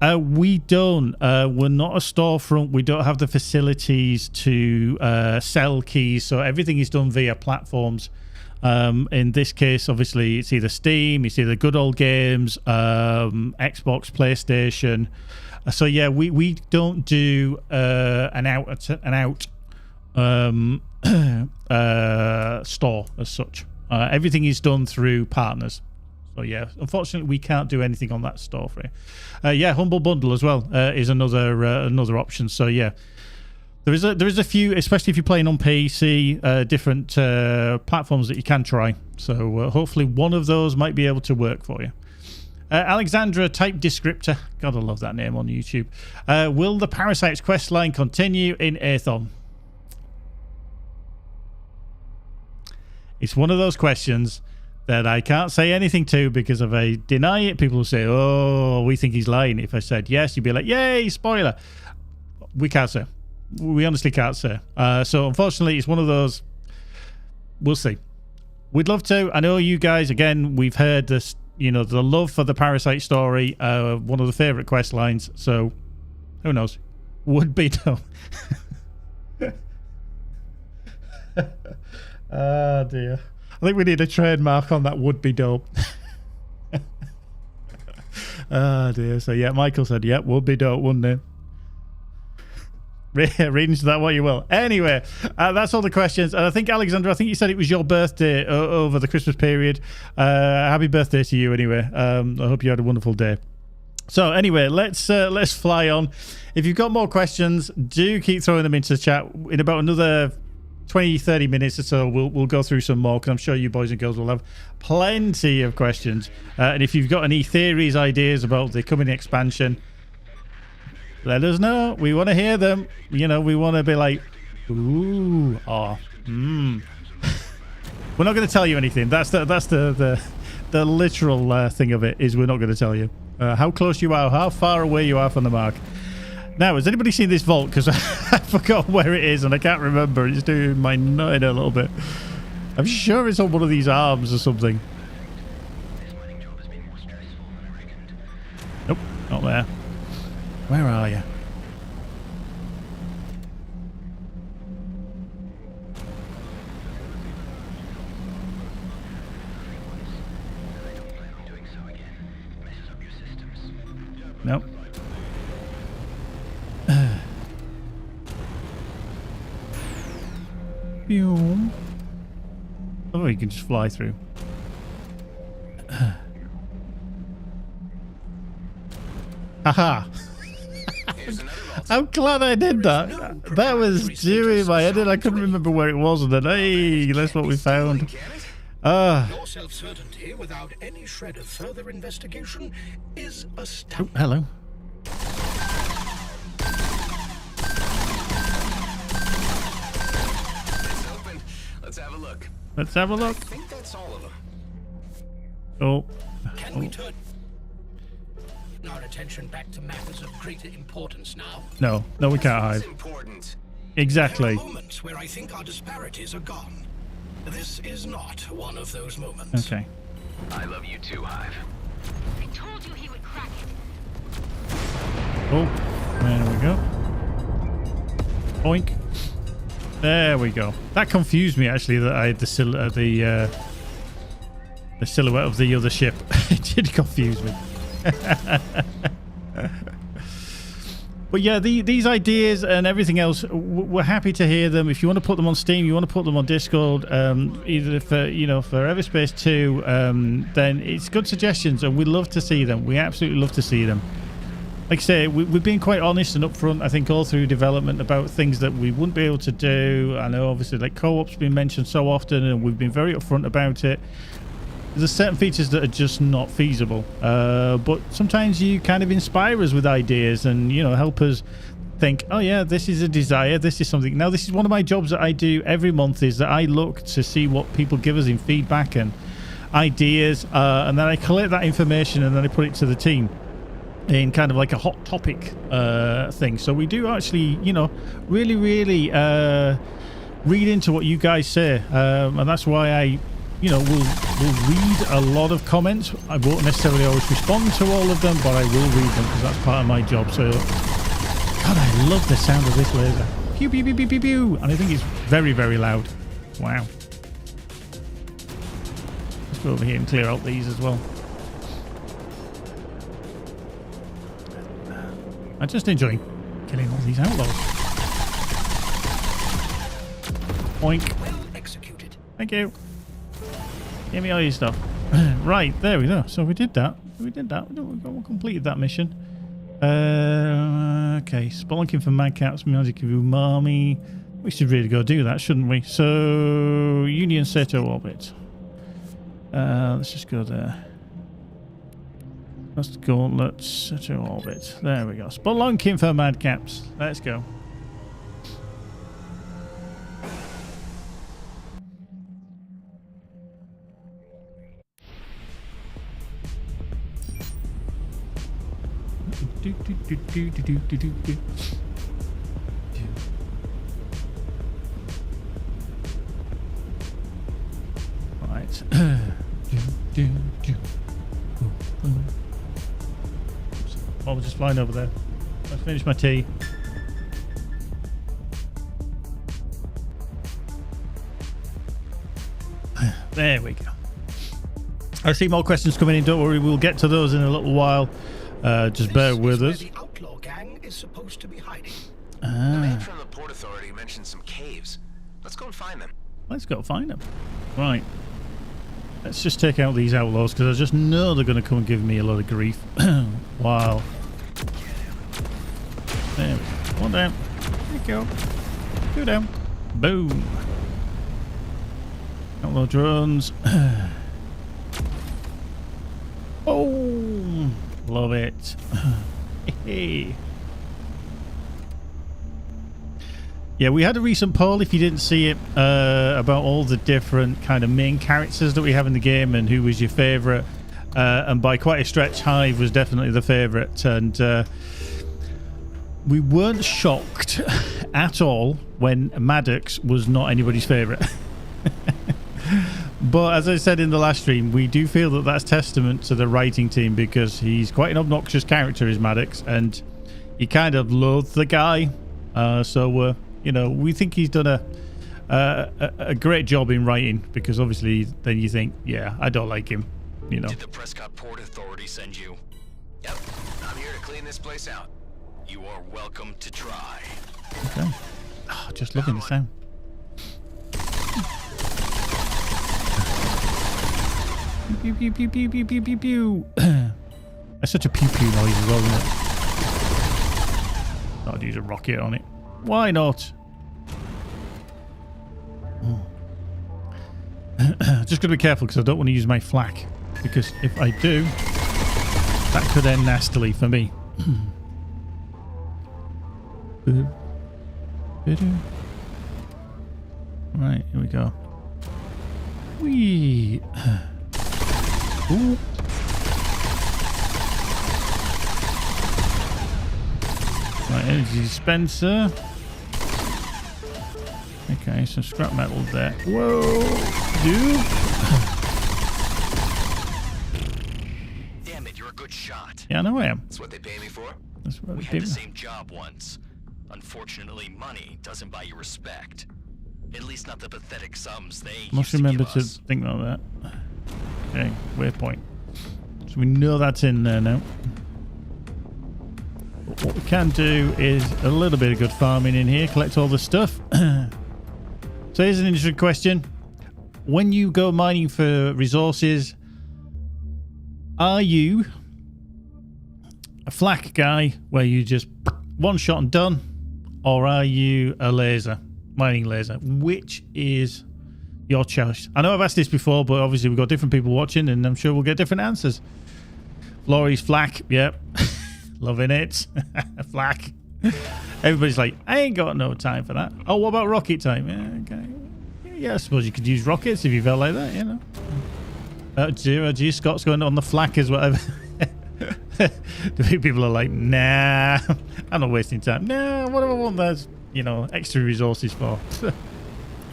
We don't. We're not a storefront. We don't have the facilities to sell keys, so everything is done via platforms. In this case, obviously, it's either Steam, it's either Good Old Games, Xbox, PlayStation. So yeah, we don't do an out store as such. Everything is done through partners. So yeah, unfortunately, we can't do anything on that store for you. Yeah, Humble Bundle as well is another option. So yeah, there is a few, especially if you're playing on PC, different platforms that you can try. So hopefully one of those might be able to work for you. Alexandra Type Descriptor, God, I love that name on YouTube. Will the Parasites quest line continue in Aethon? It's one of those questions that I can't say anything to, because if I deny it, people will say, oh, we think he's lying. If I said yes, you'd be like, yay, spoiler. We can't say. We honestly can't say. So unfortunately, it's one of those. We'll see. We'd love to. I know you guys, again, we've heard this, you know, the love for the Parasite story, one of the favorite quest lines. So who knows? Would be dope. Oh dear. I think we need a trademark on that. Would be dope. Oh dear. So yeah, Michael said, yeah, would be dope, wouldn't it? Read into that what you will. Anyway, that's all the questions. And I think, Alexander, I think you said it was your birthday over the Christmas period. Happy birthday to you anyway. I hope you had a wonderful day. So anyway, let's fly on. If you've got more questions, do keep throwing them into the chat. In about another 20-30 minutes or so, we'll go through some more, because I'm sure you boys and girls will have plenty of questions. And if you've got any theories, ideas about the coming expansion, let us know. We want to hear them. You know, we want to be like, ooh, oh, We're not going to tell you anything. That's the literal thing of it, is we're not going to tell you how close you are, how far away you are from the mark. Now, has anybody seen this vault? Because I forgot where it is and I can't remember. It's doing my nut in a little bit. I'm sure it's on one of these arms or something. Nope, not there. Where are you? Nope. Boom. Oh, you can just fly through. Haha. I'm glad I did that. That was doing my head in. I couldn't remember where it was, and then hey, that's what we found. Your self-certainty without any shred of further investigation is astounding. Oh, hello. It's open. Let's have a look. Let's have a look. I think that's all of them. Oh. Can we turn our attention back to matters of greater importance now? No, we can't hide. It's important. Exactly. There are moments where I think our disparities are gone. This is not one of those moments. Okay. I love you too, Hive. I told you he would crack it. Oh, there we go. Boink. There we go. That confused me actually, that I had the silhouette of the other ship. It did confuse me. But yeah, these ideas and everything else, we're happy to hear them. If you want to put them on Steam, you want to put them on Discord, either for EVERSPACE 2, then it's good suggestions, and we love to see them. We absolutely love to see them. Like I say, we've been quite honest and upfront, I think, all through development about things that we wouldn't be able to do. I know, obviously, like co-op's been mentioned so often, and we've been very upfront about it. There's certain features that are just not feasible, but sometimes you kind of inspire us with ideas and, you know, help us think, oh yeah, this is a desire, this is something. Now, this is one of my jobs that I do every month, is that I look to see what people give us in feedback and ideas, and then I collect that information and then I put it to the team in kind of like a hot topic thing. So we do actually, you know, really read into what you guys say, and that's why I, you know, we'll read a lot of comments. I won't necessarily always respond to all of them, but I will read them because that's part of my job. So, God, I love the sound of this laser. Pew, pew, pew, pew, pew, pew. And I think it's very loud. Wow. Let's go over here and clear out these as well. I just enjoy killing all these outlaws. Oink. Well executed. Thank you. Give me all your stuff. Right, there we go. So we did that. We completed that mission. Okay, spelunking for madcaps, magic of umami. We should really go do that, shouldn't we? So, Union Seto orbit. Let's just go there. Let's go. Let's Seto orbit. There we go. Spelunking for madcaps. Let's go. Right. Oh, we're just flying over there. Let's finish my tea. There we go. I see more questions coming in. Don't worry, we'll get to those in a little while. Just bear with us. The outlaw gang is supposed to be hiding. The man from the Port Authority mentioned some caves. Let's go and find them. Let's go find them. Right. Let's just take out these outlaws because I just know they're going to come and give me a lot of grief. Wow. There we go. One down. There you go. Two down. Boom. Outlaw drones. Oh, love it. Hey. Yeah, we had a recent poll, if you didn't see it, about all the different kind of main characters that we have in the game and who was your favourite. And by quite a stretch, Hive was definitely the favourite. And we weren't shocked at all when Maddox was not anybody's favourite. But as I said in the last stream, we do feel that that's testament to the writing team because he's quite an obnoxious character, is Maddox, and he kind of loathes the guy. So you know, we think he's done a great job in writing because obviously then you think, yeah, I don't like him, you know. Did the Prescott Port Authority send you? Yep, I'm here to clean this place out. You are welcome to try. Okay. Oh, just loving the sound. Pew pew pew pew pew pew pew pew. That's such a pew pew noise as well, isn't it? I'd use a rocket on it. Why not? Just gotta be careful because I don't want to use my flak. Because if I do, that could end nastily for me. Right, here we go. Whee! Ooh. Right, energy dispenser. Okay, some scrap metal there. Whoa, dude! Damn it, you're a good shot. Yeah, I know I am. That's what they pay me for? That's what We they had do. the same job once. Unfortunately, money doesn't buy you respect. At least not the pathetic sums they Must used remember to to give us. think about that. Okay, waypoint. So we know that's in there now. But what we can do is a little bit of good farming in here. Collect all the stuff. So here's an interesting question. When you go mining for resources, are you a flak guy where you just one shot and done? Or are you a laser? Mining laser? Which is your choice? I know I've asked this before, but obviously we've got different people watching and I'm sure we'll get different answers. Florey's flak. Yep. Loving it. Flak. Everybody's like, I ain't got no time for that. Oh, what about rocket time? Yeah, okay. Yeah, I suppose you could use rockets if you felt like that, you know. Gee, Scott's going on the flak as well. The people are like, nah, I'm not wasting time. Nah, what do I want those, you know, extra resources for?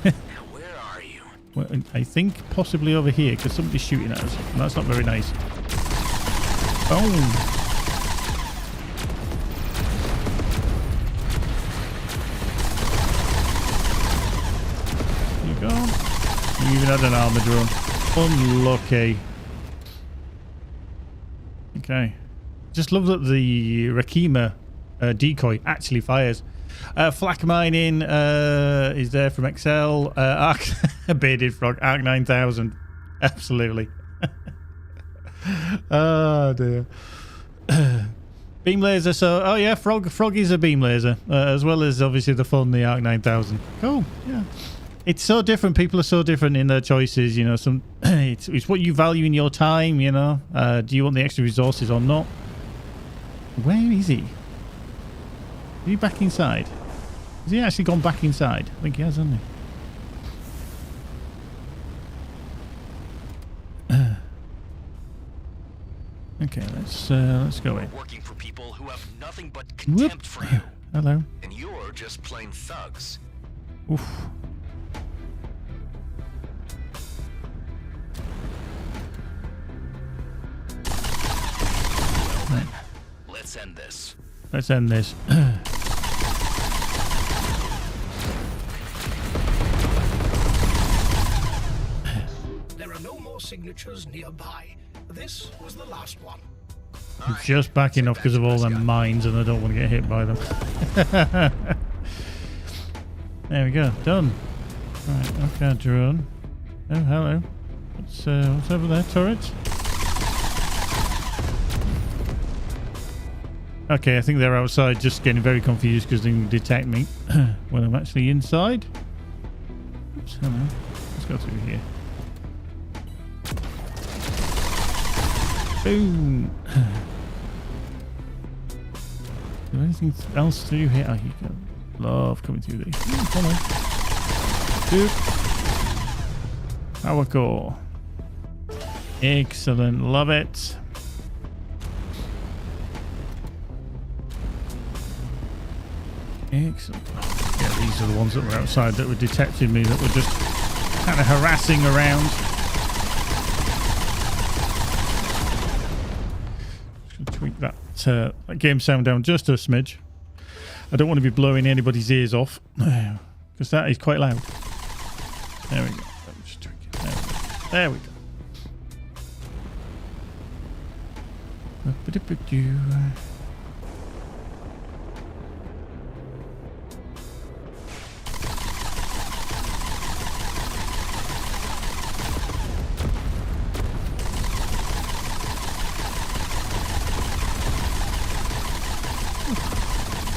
Now, where are you? Well, I think possibly over here because somebody's shooting at us. And that's not very nice. Boom. Go. You even had an armor drone. Unlucky. Okay. Just love that the Rakima decoy actually fires. Flak mining is there from Excel. Arc Bearded Frog, Arc 9000. Absolutely. Oh dear. Beam laser. So, oh yeah, Frog is a beam laser, as well as obviously the fun, the Arc 9000. Cool. Yeah. It's so different. People are so different in their choices, you know. Some it's what you value in your time, you know. Do you want the extra resources or not? Where is he? Is he back inside? Has he actually gone back inside? I think he has, hasn't he? Okay, let's go in. Working for people who have nothing but contempt for you. Hello. And you're just plain thugs. Oof. Then, let's end this. Let's end this. There are no more signatures nearby. This was the last one. I'm just backing off because of all them mines, and I don't want to get hit by them. There we go. Done. Right. Okay, drone. Oh, hello. What's over there? Turret? Okay, I think they're outside, just getting very confused because they can detect me when I'm actually inside. Oops, hello. Let's go through here. Boom. Is there anything else through here? Oh, you can love coming through these. Come on. Dude. Power core. Excellent. Love it. Excellent. Yeah, these are the ones that were outside that were detecting me, that were just kind of harassing around. Just tweak that game sound down just a smidge. I don't want to be blowing anybody's ears off because that is quite loud. There we go. Just tweak it. There we go.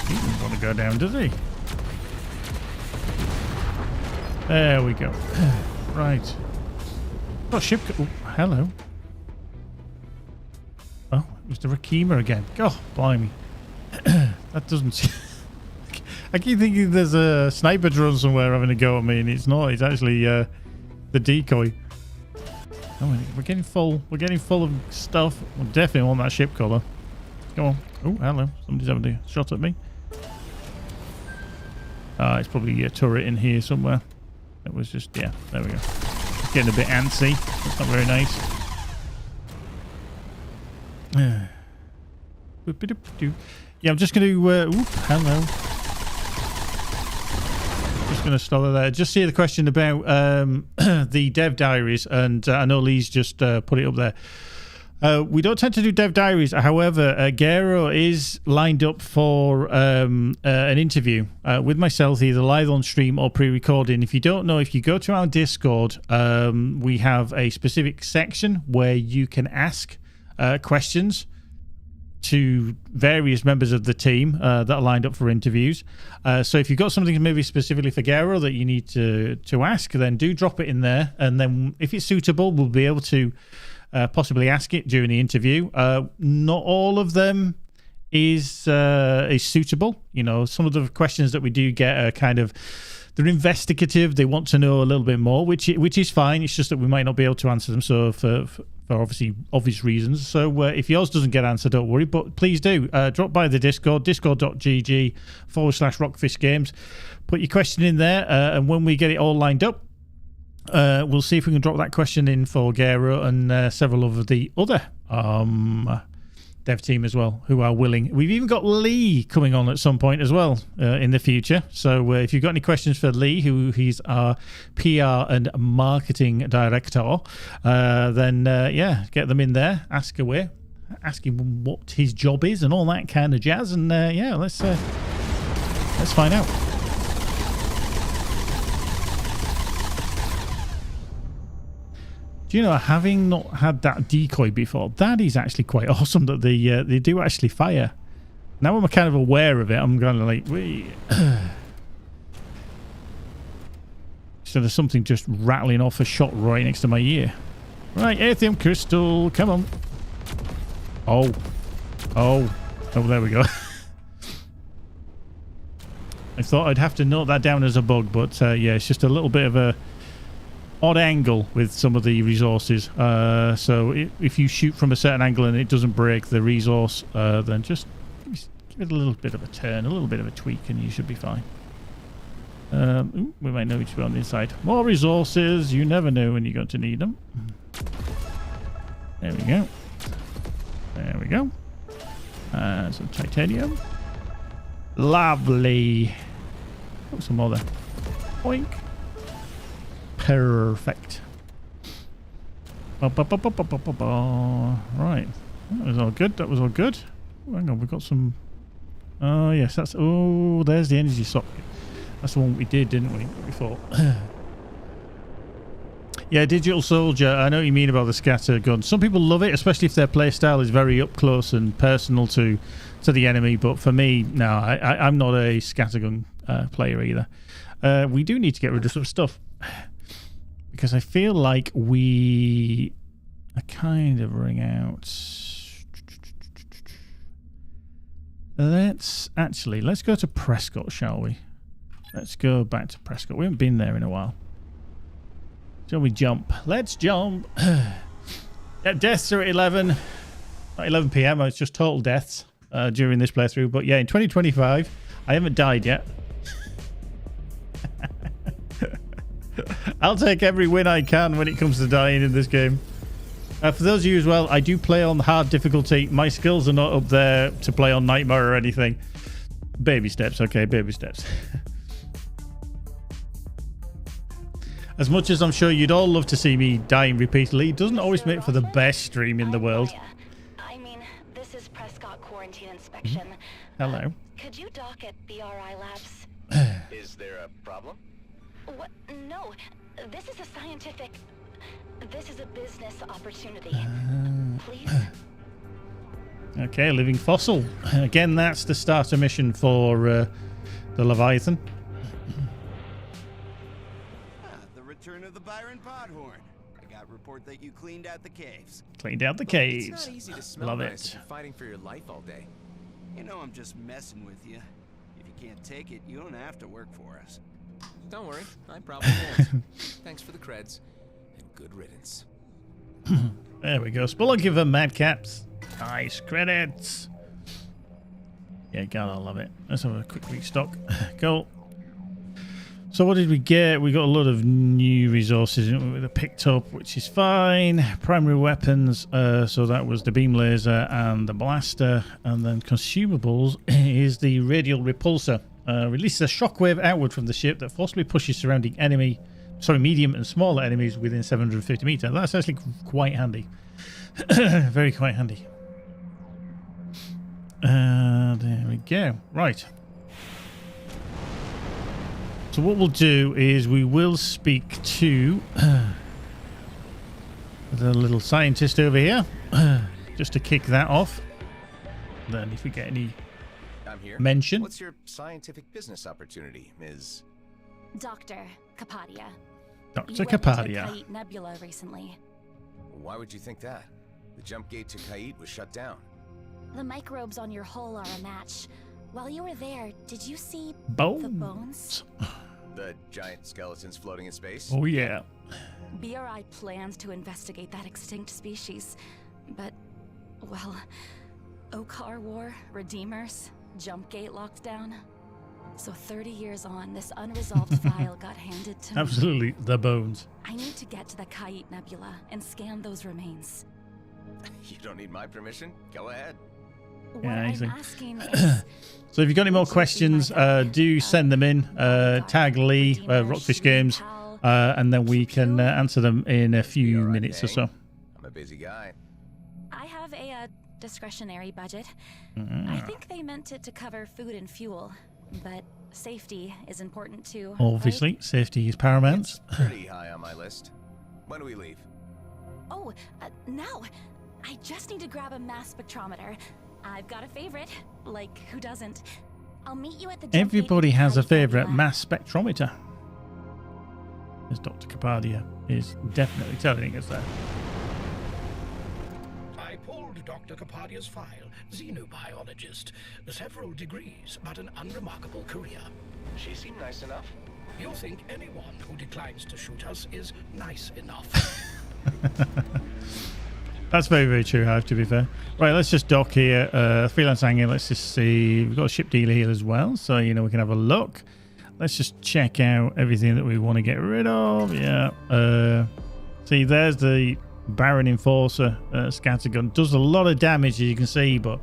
He doesn't want to go down, does he? There we go. Right. Oh, ship. Oh, hello. Oh, it was the Rakima again. God, blimey. That doesn't... I keep thinking there's a sniper drone somewhere having a go at me, and it's not. It's actually the decoy. Oh, we're getting full. We're getting full of stuff. We definitely want that ship color. Go on. Oh, hello. Somebody's having a shot at me. It's probably a turret in here somewhere. It was just, yeah, there we go. It's getting a bit antsy. That's not very nice. Yeah, I'm just going to... oop, hello. Just going to stop there. Just see the question about the dev diaries, and I know Lee's just put it up there. We don't tend to do dev diaries. However, Gero is lined up for an interview with myself, either live on stream or pre-recording. If you don't know, if you go to our Discord, we have a specific section where you can ask questions to various members of the team that are lined up for interviews. So if you've got something maybe specifically for Gero that you need to ask, then do drop it in there. And then if it's suitable, we'll be able to possibly ask it during the interview. Not all of them is suitable. You know, some of the questions that we do get are kind of, they're investigative. They want to know a little bit more, which is fine. It's just that we might not be able to answer them. So for obviously obvious reasons. So if yours doesn't get answered, don't worry. But please do drop by the Discord, discord.gg/rockfistgames. Put your question in there, and when we get it all lined up, we'll see if we can drop that question in for Gero and several of the other dev team as well, who are willing. We've even got Lee coming on at some point as well in the future. So if you've got any questions for Lee, he's our PR and marketing director, then yeah, get them in there. Ask away. Ask him what his job is and all that kind of jazz. And yeah, let's find out. You know, having not had that decoy before, that is actually quite awesome that they do actually fire. Now I'm kind of aware of it. I'm kind of like, wait. So there's something just rattling off a shot right next to my ear. Right, Aethium Crystal, come on. Oh, there we go. I thought I'd have to note that down as a bug, but yeah, it's just a little bit of a odd angle with some of the resources. So if you shoot from a certain angle and it doesn't break the resource, then just give it a little bit of a turn, a little bit of a tweak, and you should be fine. We might know each one on the inside. More resources. You never know when you're going to need them. There we go. There we go. Some titanium. Lovely. Oh, some more there. Boink. Perfect. Right. That was all good. That was all good. Oh, hang on, we've got some... Oh, yes, that's... Oh, there's the energy socket. That's the one we did, didn't we? Before. Yeah, Digital Soldier. I know what you mean about the scatter gun. Some people love it, especially if their playstyle is very up close and personal to the enemy. But for me, no, I'm not a scattergun player either. We do need to get rid of some stuff because I feel like we are kind of running out. Let's go to Prescott, shall we? Let's go back to Prescott. We haven't been there in a while. Shall we jump? Let's jump. Yeah, deaths are at 11 p.m. It's just total deaths during this playthrough. But yeah, in 2025, I haven't died yet. I'll take every win I can when it comes to dying in this game. For those of you as well, I do play on the hard difficulty. My skills are not up there to play on Nightmare or anything. Baby steps, okay, baby steps. As much as I'm sure you'd all love to see me dying repeatedly, it doesn't always make for the best stream in the world. I mean, this is Prescott Quarantine Inspection. Hello. Could you dock at BRI Labs? Is there a problem? What? No. This is a scientific... This is a business opportunity. Please? Okay, living fossil. Again, that's the starter mission for the Leviathan. The return of the Byron Podhorn. I got report that you cleaned out the caves. Cleaned out the caves. It's not easy to smell Love nice it. if you're fighting for your life all day. You know I'm just messing with you. If you can't take it, you don't have to work for us. Don't worry, I probably won't. Thanks for the creds, and good riddance. There we go. Spelunky for Madcaps. Nice credits. Yeah, God, I love it. Let's have a quick restock. Cool. So what did we get? We got a lot of new resources that picked up, which is fine. Primary weapons. So that was the beam laser and the blaster. And then consumables is the radial repulsor. Releases a shockwave outward from the ship that forcibly pushes surrounding medium and smaller enemies within 750 meters. That's actually quite handy. Very quite handy. There we go. Right. So what we'll do is we will speak to the little scientist over here, just to kick that off. Then if we get any I'm here. mention. What's your scientific business opportunity, Ms. Dr. Capadia. Dr. You went into Capadia. Kait Nebula recently. Why would you think that? The jump gate to Kait was shut down. The microbes on your hull are a match. While you were there, did you see Bones. the bones? The giant skeletons floating in space? Oh, yeah. BRI plans to investigate that extinct species. But, well, Okar War, Redeemers, Jump Gate locked down. So 30 years on, this unresolved file got handed to me. Absolutely, the bones. I need to get to the Kait Nebula and scan those remains. You don't need my permission? Go ahead. What Yeah, I'm easy. asking is... So if you've got any more questions, do send them in. Tag Lee, Rockfish Games, and then we can answer them in a few minutes or so. I'm a busy guy. I have a discretionary budget. I think they meant it to cover food and fuel, but safety is important too. Obviously, right? safety is paramount. It's pretty high on my list. When do we leave? Oh, now. I just need to grab a mass spectrometer. I've got a favorite. Like, who doesn't? I'll meet you at the... Everybody has a favourite mass spectrometer. As Dr. Capadia is definitely telling us that. I pulled Dr. Capadia's file. Xenobiologist. Several degrees, but an unremarkable career. She seemed nice enough. You think anyone who declines to shoot us is nice enough. That's very, very true, Hive, to be fair. Right, let's just dock here. Freelance hanging, let's just see. We've got a ship dealer here as well, so, you know, we can have a look. Let's just check out everything that we want to get rid of. Yeah. See, there's the Baron Enforcer scattergun. Does a lot of damage, as you can see, but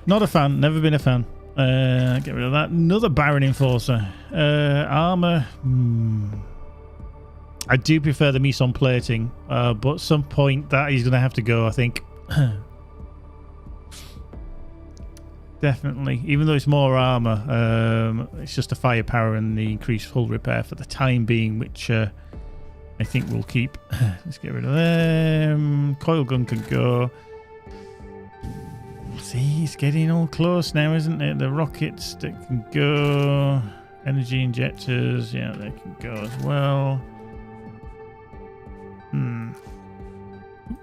not a fan. Never been a fan. Get rid of that. Another Baron Enforcer. Armor. I do prefer the Meson plating, but at some point that is going to have to go, I think. Definitely. Even though it's more armor, it's just the firepower and the increased hull repair for the time being, which I think we'll keep. Let's get rid of them. Coil gun can go. See, it's getting all close now, isn't it? The rockets that can go. Energy injectors, yeah, they can go as well.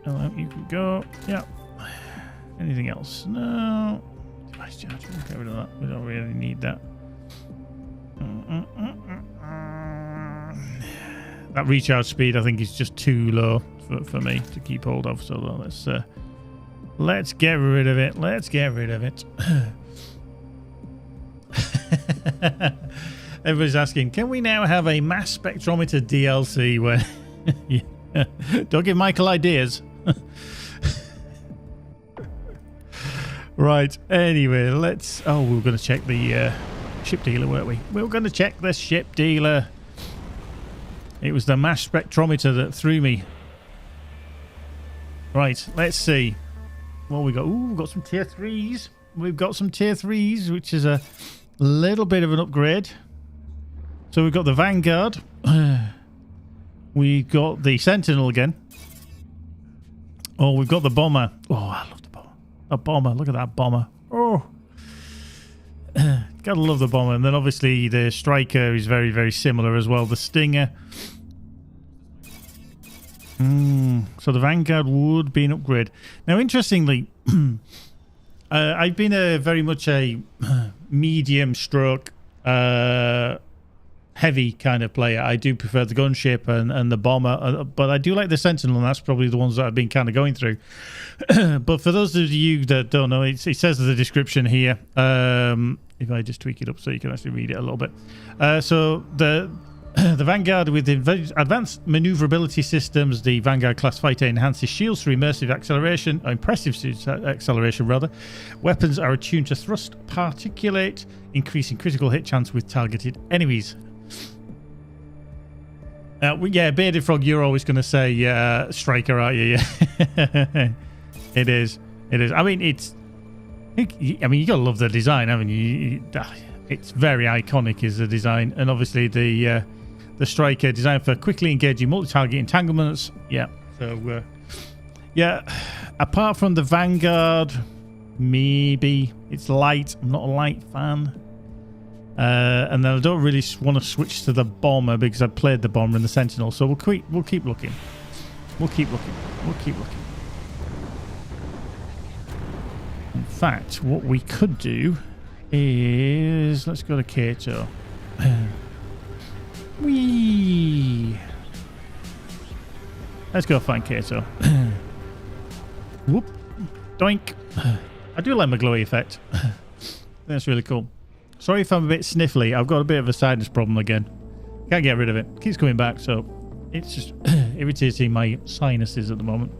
Hello, you can go. Yeah. Anything else? No. Device charge. We'll get rid of that. We don't really need that. That recharge speed, I think, is just too low for me to keep hold of. So let's get rid of it. Let's get rid of it. Everybody's asking, can we now have a mass spectrometer DLC where... Yeah. Don't give Michael ideas. Right, anyway, let's... Oh, we were going to check the ship dealer, weren't we? We were going to check the ship dealer. It was the mass spectrometer that threw me. Right, let's see. What we got? Ooh, we've got some tier 3s. We've got some tier 3s, which is a little bit of an upgrade. So we've got the Vanguard. We've got the Sentinel again. Oh, we've got the Bomber. Oh, I love the Bomber. A Bomber. Look at that Bomber. Oh. Gotta love the Bomber. And then obviously the Striker is very, very similar as well. The Stinger. So the Vanguard would be an upgrade. Now, interestingly, I've been very much a medium stroke heavy kind of player. I do prefer the gunship and the bomber, but I do like the Sentinel, and that's probably the ones that I've been kind of going through. But for those of you that don't know, it says in the description here, if I just tweak it up so you can actually read it a little bit. So the Vanguard with advanced maneuverability systems, the Vanguard class fighter enhances shields through immersive acceleration, impressive acceleration rather. Weapons are attuned to thrust particulate, increasing critical hit chance with targeted enemies. Yeah, Bearded Frog, you're always going to say Striker, aren't you? Yeah. It is. I mean, you got to love the design, haven't you? It's very iconic, is the design. And obviously the Striker designed for quickly engaging multi-target entanglements. Yeah. So, yeah. Apart from the Vanguard, maybe it's light. I'm not a light fan. And then I don't really want to switch to the Bomber because I played the Bomber and the Sentinel. So we'll keep looking. We'll keep looking. In fact, what we could do is let's go to Kato. Whee! Let's go find Kato. Whoop! Doink! I do like my glowy effect. That's really cool. Sorry if I'm a bit sniffly. I've got a bit of a sinus problem again. Can't get rid of it. Keeps coming back, so it's just irritating my sinuses at the moment.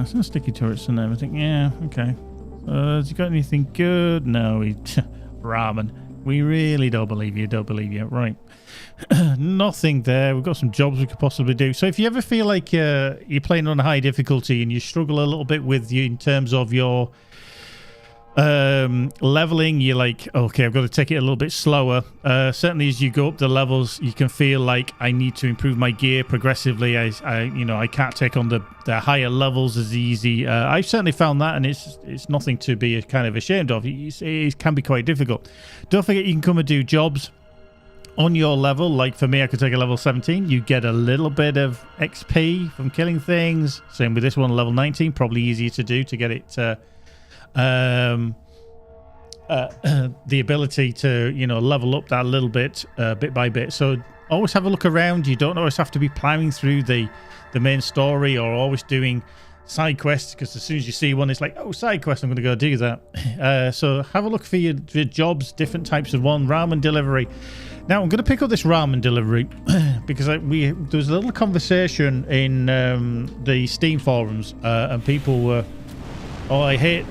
Some sticky turrets and everything. Yeah, okay. Has he got anything good? No, ramen. We really don't believe you. Right. Nothing there. We've got some jobs we could possibly do. So if you ever feel like you're playing on a high difficulty and you struggle a little bit with you in terms of your leveling, you're like, okay, I've got to take it a little bit slower. Certainly as you go up the levels, you can feel like I need to improve my gear progressively. I can't take on the higher levels as easy. I've certainly found that, and it's nothing to be kind of ashamed of. It can be quite difficult. Don't forget you can come and do jobs on your level. Like for me, I could take a level 17. You get a little bit of XP from killing things. Same with this one, level 19. Probably easier to do to get it the ability to, you know, level up that a little bit, bit by bit. So always have a look around. You don't always have to be plowing through the main story or always doing side quests, because as soon as you see one, it's like, oh, side quest, I'm going to go do that. So have a look for your jobs, different types of one. Ramen delivery. Now I'm going to pick up this ramen delivery because there was a little conversation in the Steam forums, and people were, oh, I hate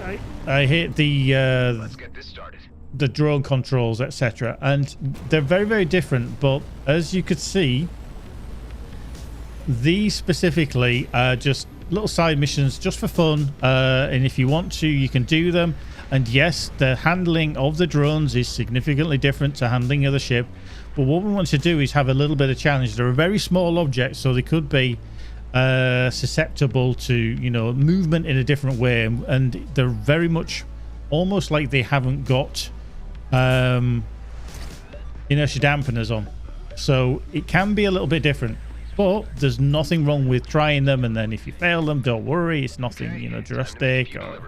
the Let's get this started. the drone controls, etc. And they're very, very different. But as you could see, these specifically are just little side missions just for fun. And if you want to, you can do them. And yes, the handling of the drones is significantly different to handling of the ship. But what we want to do is have a little bit of challenge. They're a very small object, so they could be susceptible to, you know, movement in a different way. And they're very much almost like they haven't got inertia dampeners on. So it can be a little bit different. But there's nothing wrong with trying them. And then if you fail them, don't worry. It's nothing, you know, drastic or...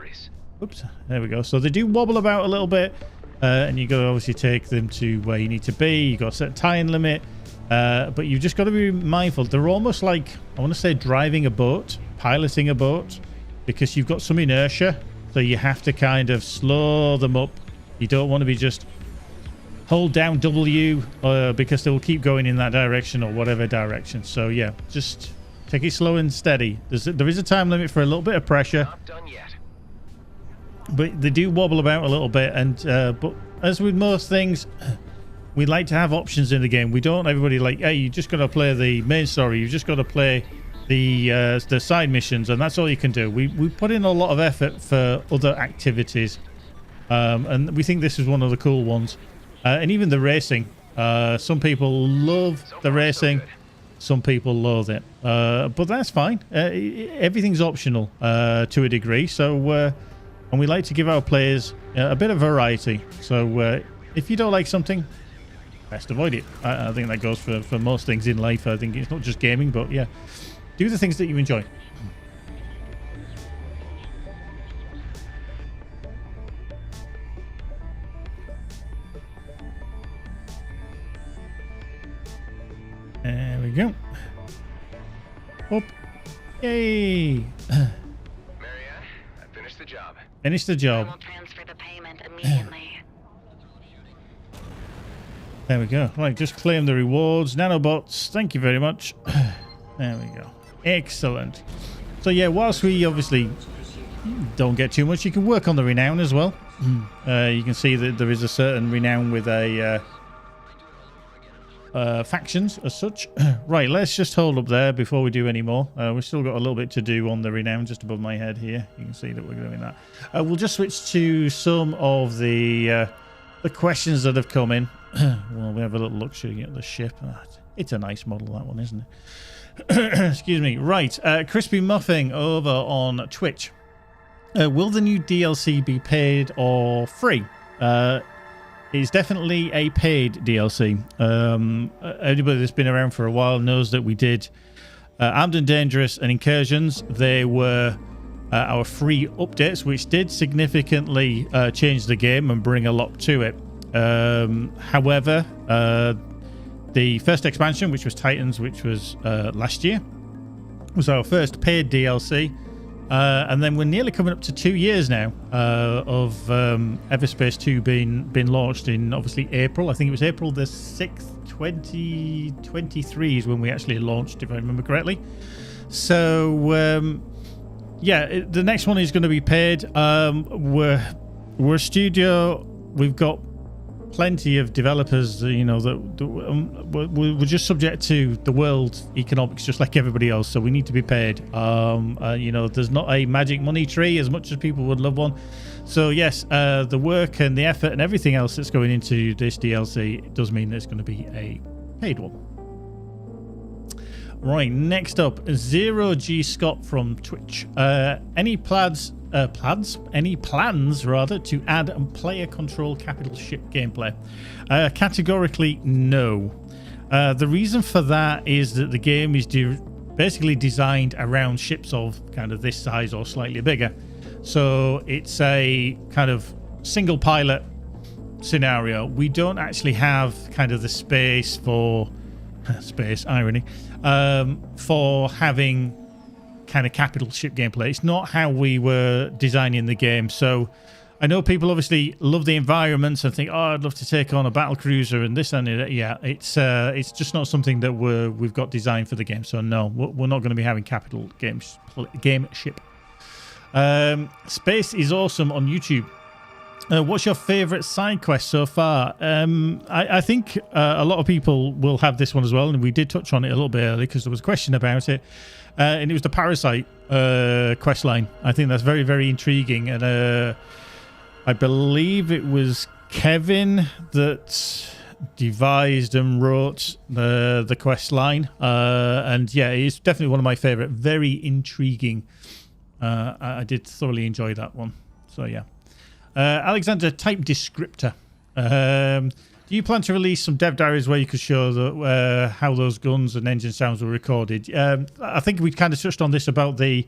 Oops, there we go. So they do wobble about a little bit, and you got to obviously take them to where you need to be. You got to set a time limit, but you've just got to be mindful. They're almost like, I want to say, driving a boat, piloting a boat, because you've got some inertia, so you have to kind of slow them up. You don't want to be just hold down W, because they will keep going in that direction or whatever direction. So yeah, just take it slow and steady. There is a time limit for a little bit of pressure. Not done yet. But they do wobble about a little bit, and but as with most things, we like to have options in the game. We don't everybody like, hey, you just got to play the main story. You've just got to play the side missions, and that's all you can do. We put in a lot of effort for other activities, and we think this is one of the cool ones. And even the racing. Some people love the racing. Some people loathe it, but that's fine. Everything's optional to a degree. So. And we like to give our players a bit of variety. So if you don't like something, best avoid it. I think that goes for most things in life. I think it's not just gaming, but yeah. Do the things that you enjoy. There we go. Up. Yay. The job. Finish the job. I will transfer the payment immediately. There we go. Right, just claim the rewards. Nanobots, thank you very much. There we go. Excellent. So yeah, whilst we obviously don't get too much, you can work on the renown as well. You can see that there is a certain renown with a factions as such. Right, let's just hold up there before we do any more. We've still got a little bit to do on the renown just above my head here. You can see that we're doing that. We'll just switch to some of the questions that have come in. Well, we have a little look shooting at the ship. It's a nice model, that one, isn't it? Excuse me. Right, Crispy Muffing over on Twitch. Will the new DLC be paid or free? It's definitely a paid DLC. Anybody that's been around for a while knows that we did Armed and Dangerous and Incursions. They were our free updates, which did significantly change the game and bring a lot to it. However, the first expansion, which was Titans, which was last year, was our first paid DLC. And then we're nearly coming up to 2 years now of EVERSPACE 2 being launched in, obviously, April. I think it was April the 6th, 2023 is when we actually launched, if I remember correctly. So, yeah, the next one is going to be paid. We're a studio. We've got plenty of developers, you know, that we're just subject to the world economics just like everybody else, so we need to be paid. You know, there's not a magic money tree as much as people would love one. So yes, the work and the effort and everything else that's going into this DLC does mean there's going to be a paid one. Right, next up, Zero G Scott from Twitch. Any plans rather to add player control capital ship gameplay? Categorically no. The reason for that is that the game is basically designed around ships of kind of this size or slightly bigger. So it's a kind of single pilot scenario. We don't actually have kind of the space for space irony for having kind of capital ship gameplay. It's not how we were designing the game. So I know people obviously love the environments and think, oh, I'd love to take on a battle cruiser and this and that. Yeah, it's just not something that we've got designed for the game. So no, we're not going to be having capital game ship. Space is awesome on YouTube. What's your favorite side quest so far? I think a lot of people will have this one as well, and we did touch on it a little bit earlier because there was a question about it, and it was the Parasite quest line. I think that's very, very intriguing, and I believe it was Kevin that devised and wrote the quest line, and yeah, it's definitely one of my favorite. Very intriguing. I did thoroughly enjoy that one. So yeah. Alexander, type descriptor. Do you plan to release some dev diaries where you could show how those guns and engine sounds were recorded? I think we kind of touched on this about the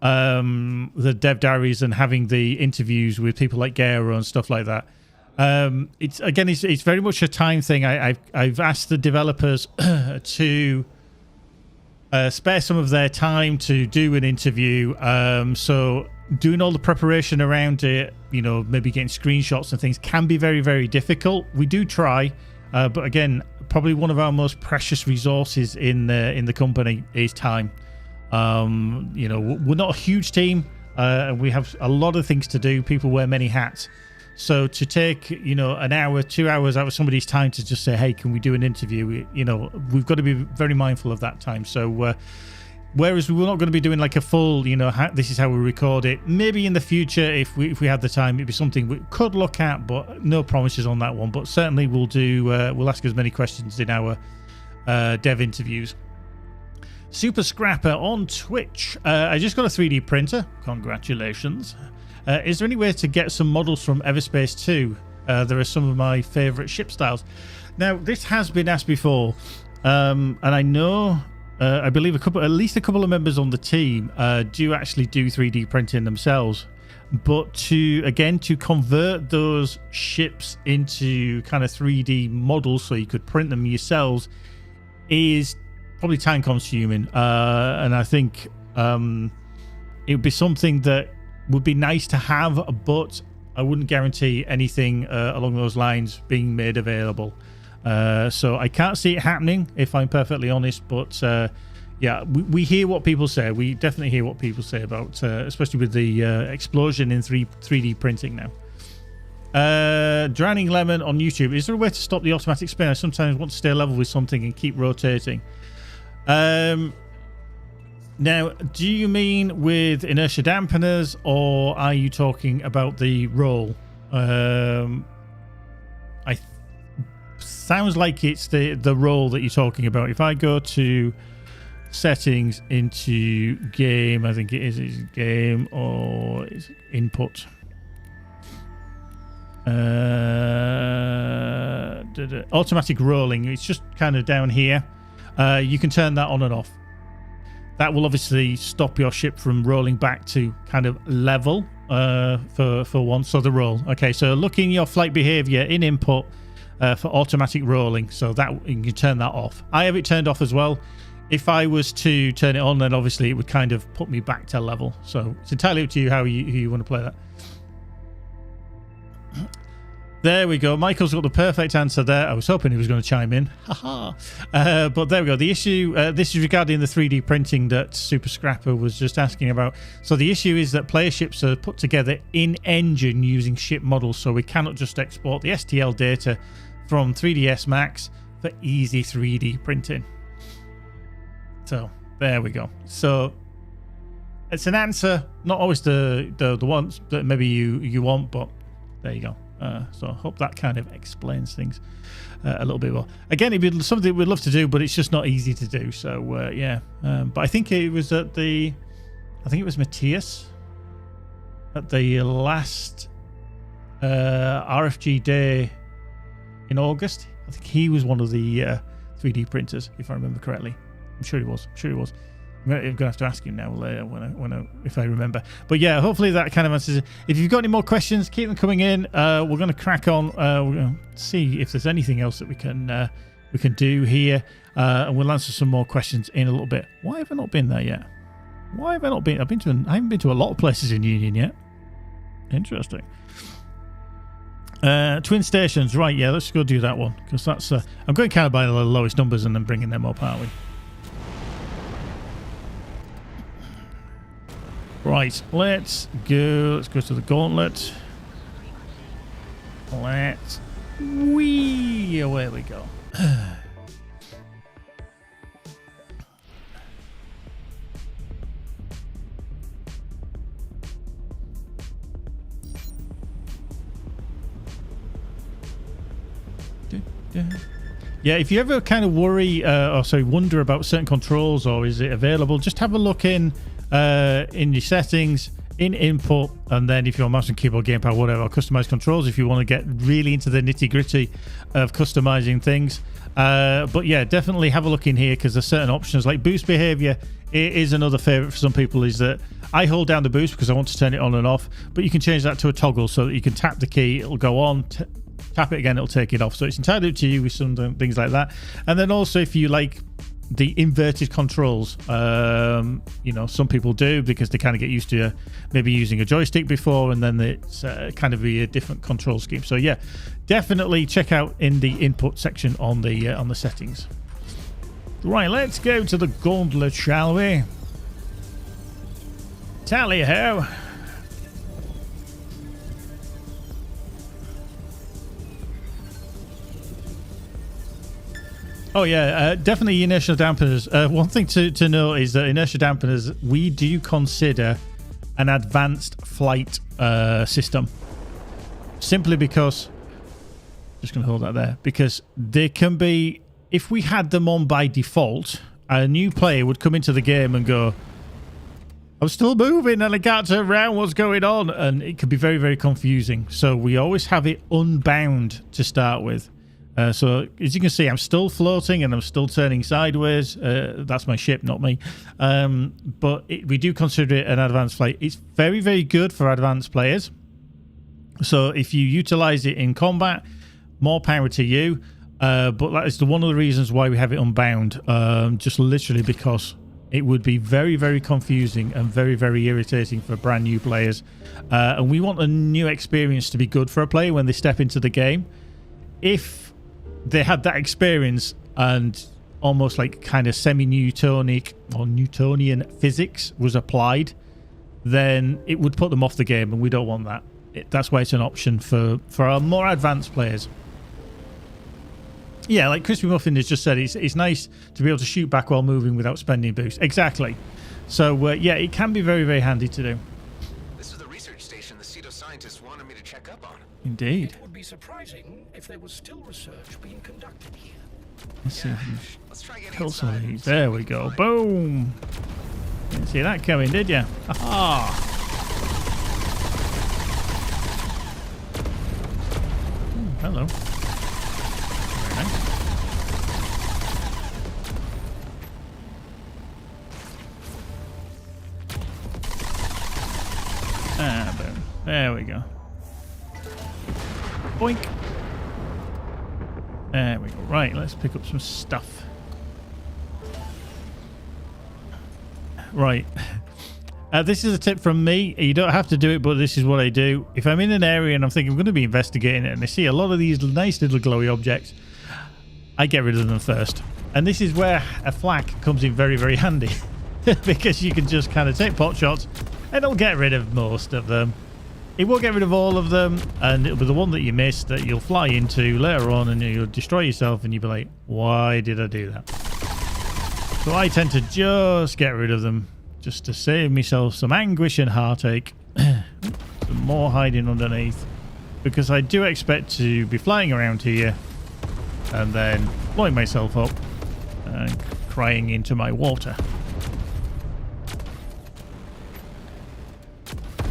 dev diaries and having the interviews with people like Gero and stuff like that. It's very much a time thing. I've asked the developers to spare some of their time to do an interview. So doing all the preparation around it, you know, maybe getting screenshots and things can be very, very difficult. We do try, but again, probably one of our most precious resources in the company is time. You know, we're not a huge team, and we have a lot of things to do. People wear many hats. So to take, you know, an hour, 2 hours out of somebody's time to just say, hey, can we do an interview? You know, we've got to be very mindful of that time. So whereas we're not going to be doing like a full, you know, this is how we record it. Maybe in the future, if we had the time, it'd be something we could look at, but no promises on that one. But certainly we'll do, we'll ask as many questions in our dev interviews. Super Scrapper on Twitch. I just got a 3D printer. Congratulations. Is there any way to get some models from EVERSPACE 2? There are some of my favorite ship styles. Now, this has been asked before, and I know, I believe at least a couple of members on the team do actually do 3D printing themselves. But to convert those ships into kind of 3D models so you could print them yourselves is probably time consuming. And I think it would be something that would be nice to have, but I wouldn't guarantee anything along those lines being made available. So I can't see it happening, if I'm perfectly honest. But yeah, we hear what people say. We definitely hear what people say about, especially with the explosion in 3D printing now. Drowning Lemon on YouTube. Is there a way to stop the automatic spin? I sometimes want to stay level with something and keep rotating. Now, do you mean with inertia dampeners, or are you talking about the roll? Sounds like it's the roll that you're talking about. If I go to settings into game, I think it is game or is it input. Automatic rolling. It's just kind of down here. You can turn that on and off. That will obviously stop your ship from rolling back to kind of level for once. So the roll. Okay, so look in your flight behavior in input for automatic rolling. So that you can turn that off. I have it turned off as well. If I was to turn it on, then obviously it would kind of put me back to level. So it's entirely up to you how you want to play that. There we go. Michael's got the perfect answer there. I was hoping he was going to chime in. Haha. But there we go. The issue, this is regarding the 3D printing that Super Scrapper was just asking about. So the issue is that player ships are put together in engine using ship models. So we cannot just export the STL data from 3ds Max for easy 3D printing. So there we go. So it's an answer, not always the ones that maybe you want, but there you go. So I hope that kind of explains things a little bit more. Again, it'd be something we'd love to do, but it's just not easy to do. So yeah, but I think it was I think it was Matthias at the last RFG day in August. I think he was one of the 3D printers, if I remember correctly. I'm sure he was. I'm going to have to ask him now later if I remember. But yeah, hopefully that kind of answers it. If you've got any more questions, keep them coming in. We're going to crack on. We're going to see if there's anything else that we can do here, and we'll answer some more questions in a little bit. Why have I not been there yet? Why have I not been? I haven't been to a lot of places in Union yet. Interesting. Twin stations, right? Yeah, let's go do that one because that's. I'm going kind of by the lowest numbers and then bringing them up, aren't we? Right, let's go. Let's go to the gauntlet. Let's whee! Away we go. Yeah, if you ever kind of worry wonder about certain controls or is it available, just have a look in your settings, in input, and then if you're mouse and keyboard, gamepad, whatever, customize controls if you want to get really into the nitty-gritty of customizing things. But yeah, definitely have a look in here because there's certain options like boost behavior. It is another favorite for some people, is that I hold down the boost because I want to turn it on and off, but you can change that to a toggle so that you can tap the key, it'll go on, tap it again, it'll take it off. So it's entirely up to you with some things like that. And then also if you like the inverted controls, some people do because they kind of get used to maybe using a joystick before, and then it's kind of be a different control scheme. So yeah, definitely check out in the input section on the settings. Right, let's go to the gauntlet, shall we? Tally ho! Oh yeah, definitely inertial dampeners. One thing to note is that inertial dampeners, we do consider an advanced flight system. Simply because, just going to hold that there, because they can be, if we had them on by default, a new player would come into the game and go, I'm still moving and I can't turn around, what's going on? And it could be very, very confusing. So we always have it unbound to start with. So as you can see, I'm still floating and I'm still turning sideways. That's my ship, not me. But we do consider it an advanced flight. It's very, very good for advanced players. So if you utilize it in combat, more power to you. But that is one of the reasons why we have it unbound. Just literally because it would be very, very confusing and very, very irritating for brand new players. And we want a new experience to be good for a player when they step into the game. If they had that experience and almost like kind of semi-Newtonic or Newtonian physics was applied, then it would put them off the game, and we don't want that. That's why it's an option for our more advanced players. Yeah, like Crispy Muffin has just said, it's nice to be able to shoot back while moving without spending boost. Exactly. So yeah, it can be very, very handy to do. This is the research station the pseudo scientists wanted me to check up on. Indeed. It would be surprising if there was still research being conducted here. Let's see. Let's try getting inside. There we go. Boom. Didn't see that coming, did you? Aha. Hello. Very nice. Boom. There we go. Boink. There we go. Right, let's pick up some stuff. Right. This is a tip from me. You don't have to do it, but this is what I do. If I'm in an area and I'm thinking I'm going to be investigating it and I see a lot of these nice little glowy objects, I get rid of them first. And this is where a flak comes in very, very handy. Because you can just kind of take pot shots and it'll get rid of most of them. It won't get rid of all of them, and it'll be the one that you missed that you'll fly into later on, and you'll destroy yourself, and you'll be like, why did I do that? So I tend to just get rid of them, just to save myself some anguish and heartache. Some more hiding underneath, because I do expect to be flying around here, and then blowing myself up, and crying into my water.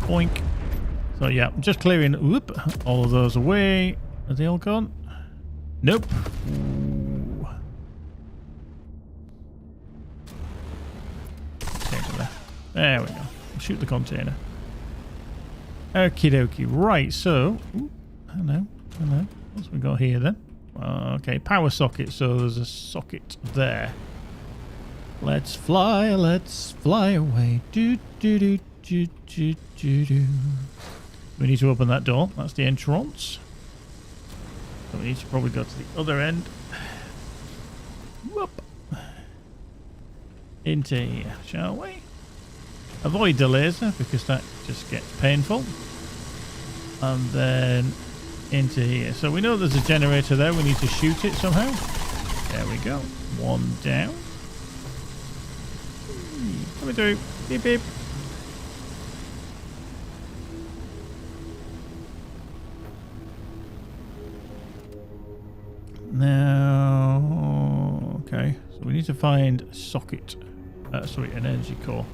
Boink. So yeah, I'm just clearing all of those away. Are they all gone? Nope. Ooh. There we go. Shoot the container. Okie dokie. Right, so... Ooh, hello. Hello. What's we got here then? Okay, power socket. So there's a socket there. Let's fly away. Do, do, do, do, do, do, do. We need to open that door. That's the entrance. So we need to probably go to the other end. Whoop. Into here, shall we? Avoid the laser because that just gets painful. And then into here. So we know there's a generator there. We need to shoot it somehow. There we go. One down. Coming through. Beep beep. Now, okay. So we need to find a socket. Sorry, an energy core.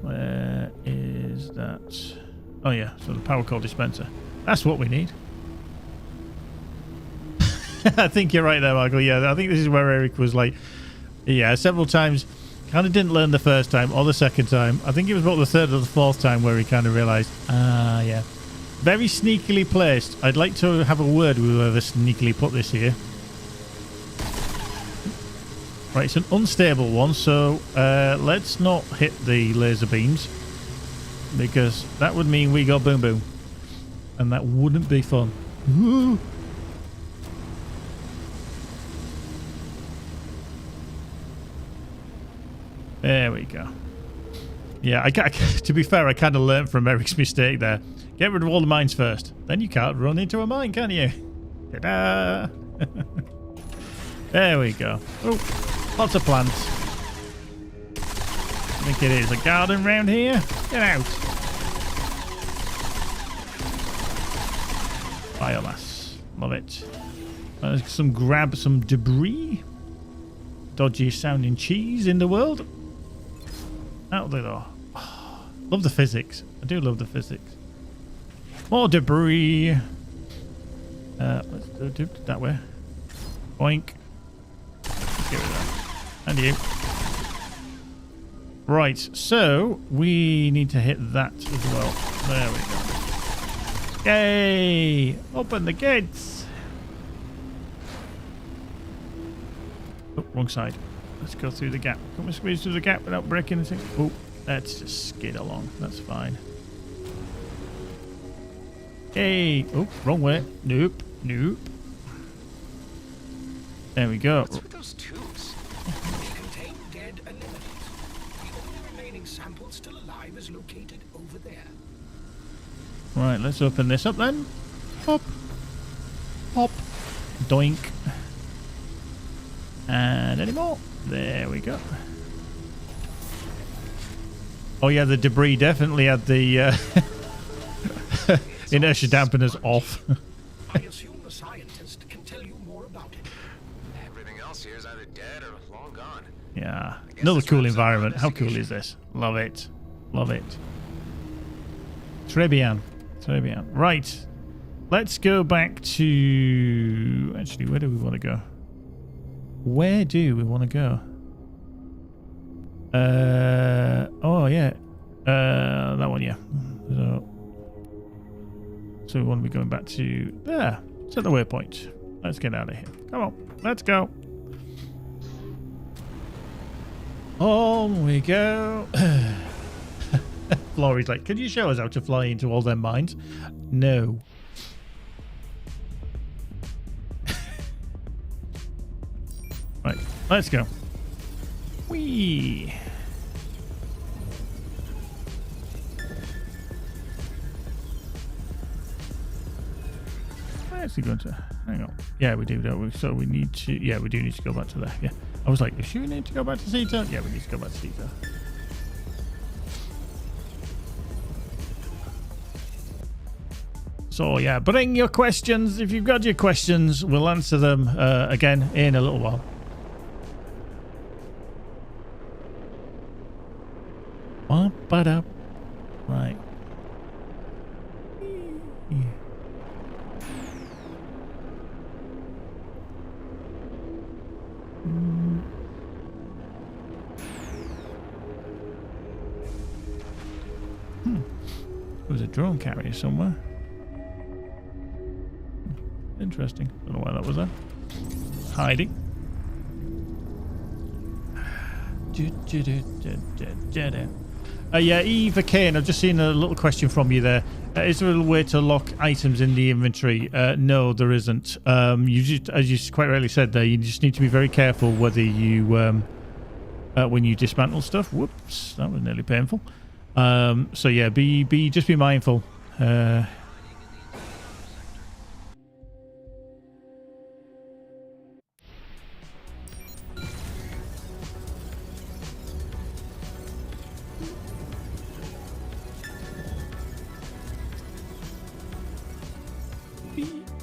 Where is that? Oh yeah, so the power core dispenser. That's what we need. I think you're right there, Michael. Yeah, I think this is where Eric was like, yeah, several times. Kind of didn't learn the first time or the second time. I think it was about the third or the fourth time where he kind of realised, yeah. Very sneakily placed. I'd like to have a word with whoever sneakily put this here. Right, it's an unstable one, so let's not hit the laser beams. Because that would mean we go boom boom. And that wouldn't be fun. Woo! There we go. Yeah, to be fair, I kind of learned from Eric's mistake there. Get rid of all the mines first. Then you can't run into a mine, can you? Ta-da! There we go. Oh, lots of plants. I think it is a garden round here. Get out. Biomass. Love it. Grab some debris. Dodgy sounding cheese in the world. Out the door. Oh, love the physics. I do love the physics. More debris. Let's do it that way. Boink. Let's get rid of that. And you. Right, so we need to hit that as well. There we go. Yay! Open the gates. Oh, wrong side. Let's go through the gap. Can we squeeze through the gap without breaking anything? Oh, let's just skid along. That's fine. Hey! Oh, wrong way. Nope. Nope. There we go. What's with those tubes? They contain dead anemones. The only remaining sample still alive is located over there. Right, let's open this up then. Hop. Hop. Doink. And any more? There we go. Oh yeah, the debris definitely had the inertia dampeners off. I assume the scientist can tell you more about it. Everything else here is either dead or long gone. Yeah. Another cool environment. How cool is this? Love it. Love it. Trebian. Trebian. Right. Let's go back to... Actually, where do we want to go? Where do we want to go? Oh, yeah. That one, yeah. So we want to be going back to there. Set the waypoint. Let's get out of here. Come on. Let's go. On we go. Florey's like, can you show us how to fly into all them mines? No. Right, let's go. Whee! Where's he going to? Hang on. Yeah, we do, don't we? So we need to... Yeah, we do need to go back to there. Yeah. I was like, you sure we need to go back to Zeta? Yeah, we need to go back to Zeta. So, yeah, bring your questions. If you've got your questions, we'll answer them again in a little while. Right. There was a drone carrier somewhere. Interesting. Don't know why that was there. Hiding. Yeah, Eva Kane, I've just seen a little question from you there. Is there a way to lock items in the inventory? No, there isn't. You just, as you quite rightly said there, you just need to be very careful whether you, when you dismantle stuff. Whoops, that was nearly painful. So yeah, just be mindful.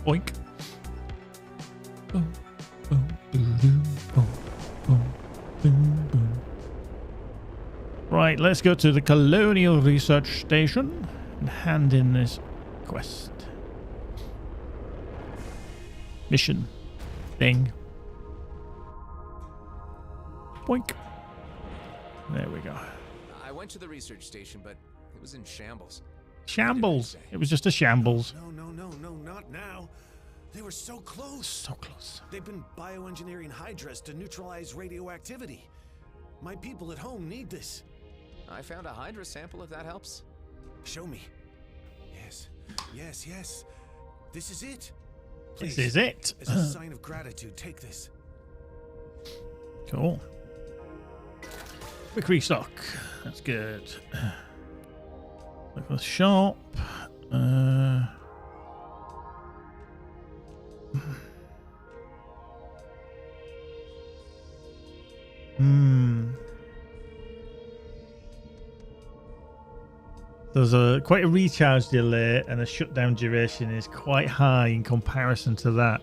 Oink. Boom, boom, boom, boom, boom, boom, boom. Right, let's go to the Colonial Research Station and hand in this quest. Mission. Thing. Boink. There we go. I went to the research station, but it was in shambles. Shambles. It was just a shambles. No, not now. They were so close. So close. They've been bioengineering hydras to neutralize radioactivity. My people at home need this. I found a hydra sample, if that helps. Show me. Yes. This is it. Please, this is it. As a sign of gratitude, take this. Cool. Quick restock. That's good. Look at the shop. There's quite a recharge delay, and the shutdown duration is quite high in comparison to that.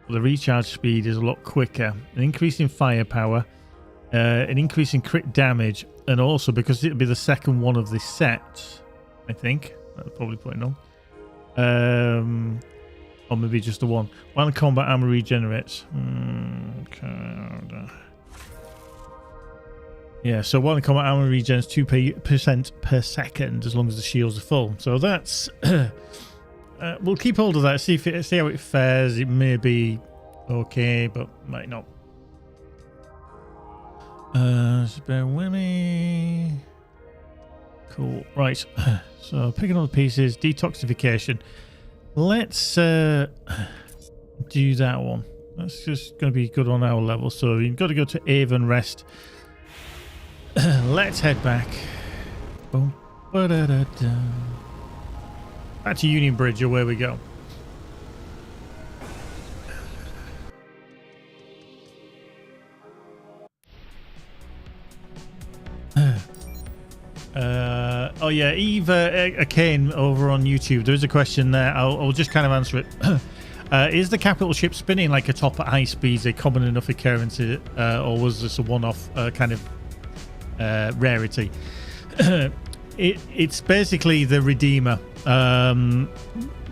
The recharge speed is a lot quicker. An increase in firepower, an increase in crit damage, and also because it'll be the second one of this set, I think. That'll probably put it on. Or maybe just the one. While combat armor regenerates. Yeah, so while combat armor regenerates 2% per second as long as the shields are full. So that's... we'll keep hold of that, see how it fares. It may be okay, but might not. Just bear with me. Cool. Right. So picking up the pieces, detoxification. Let's do that one. That's just going to be good on our level. So you've got to go to Avon Rest. Let's head back. Boom. Ba-da-da-da. Back to Union Bridge, away we go. Oh yeah, Eva Kane over on YouTube. There is a question there. I'll just kind of answer it. Is the capital ship spinning like a top at high speeds a common enough occurrence, or was this a one-off kind of rarity? It's basically the Redeemer.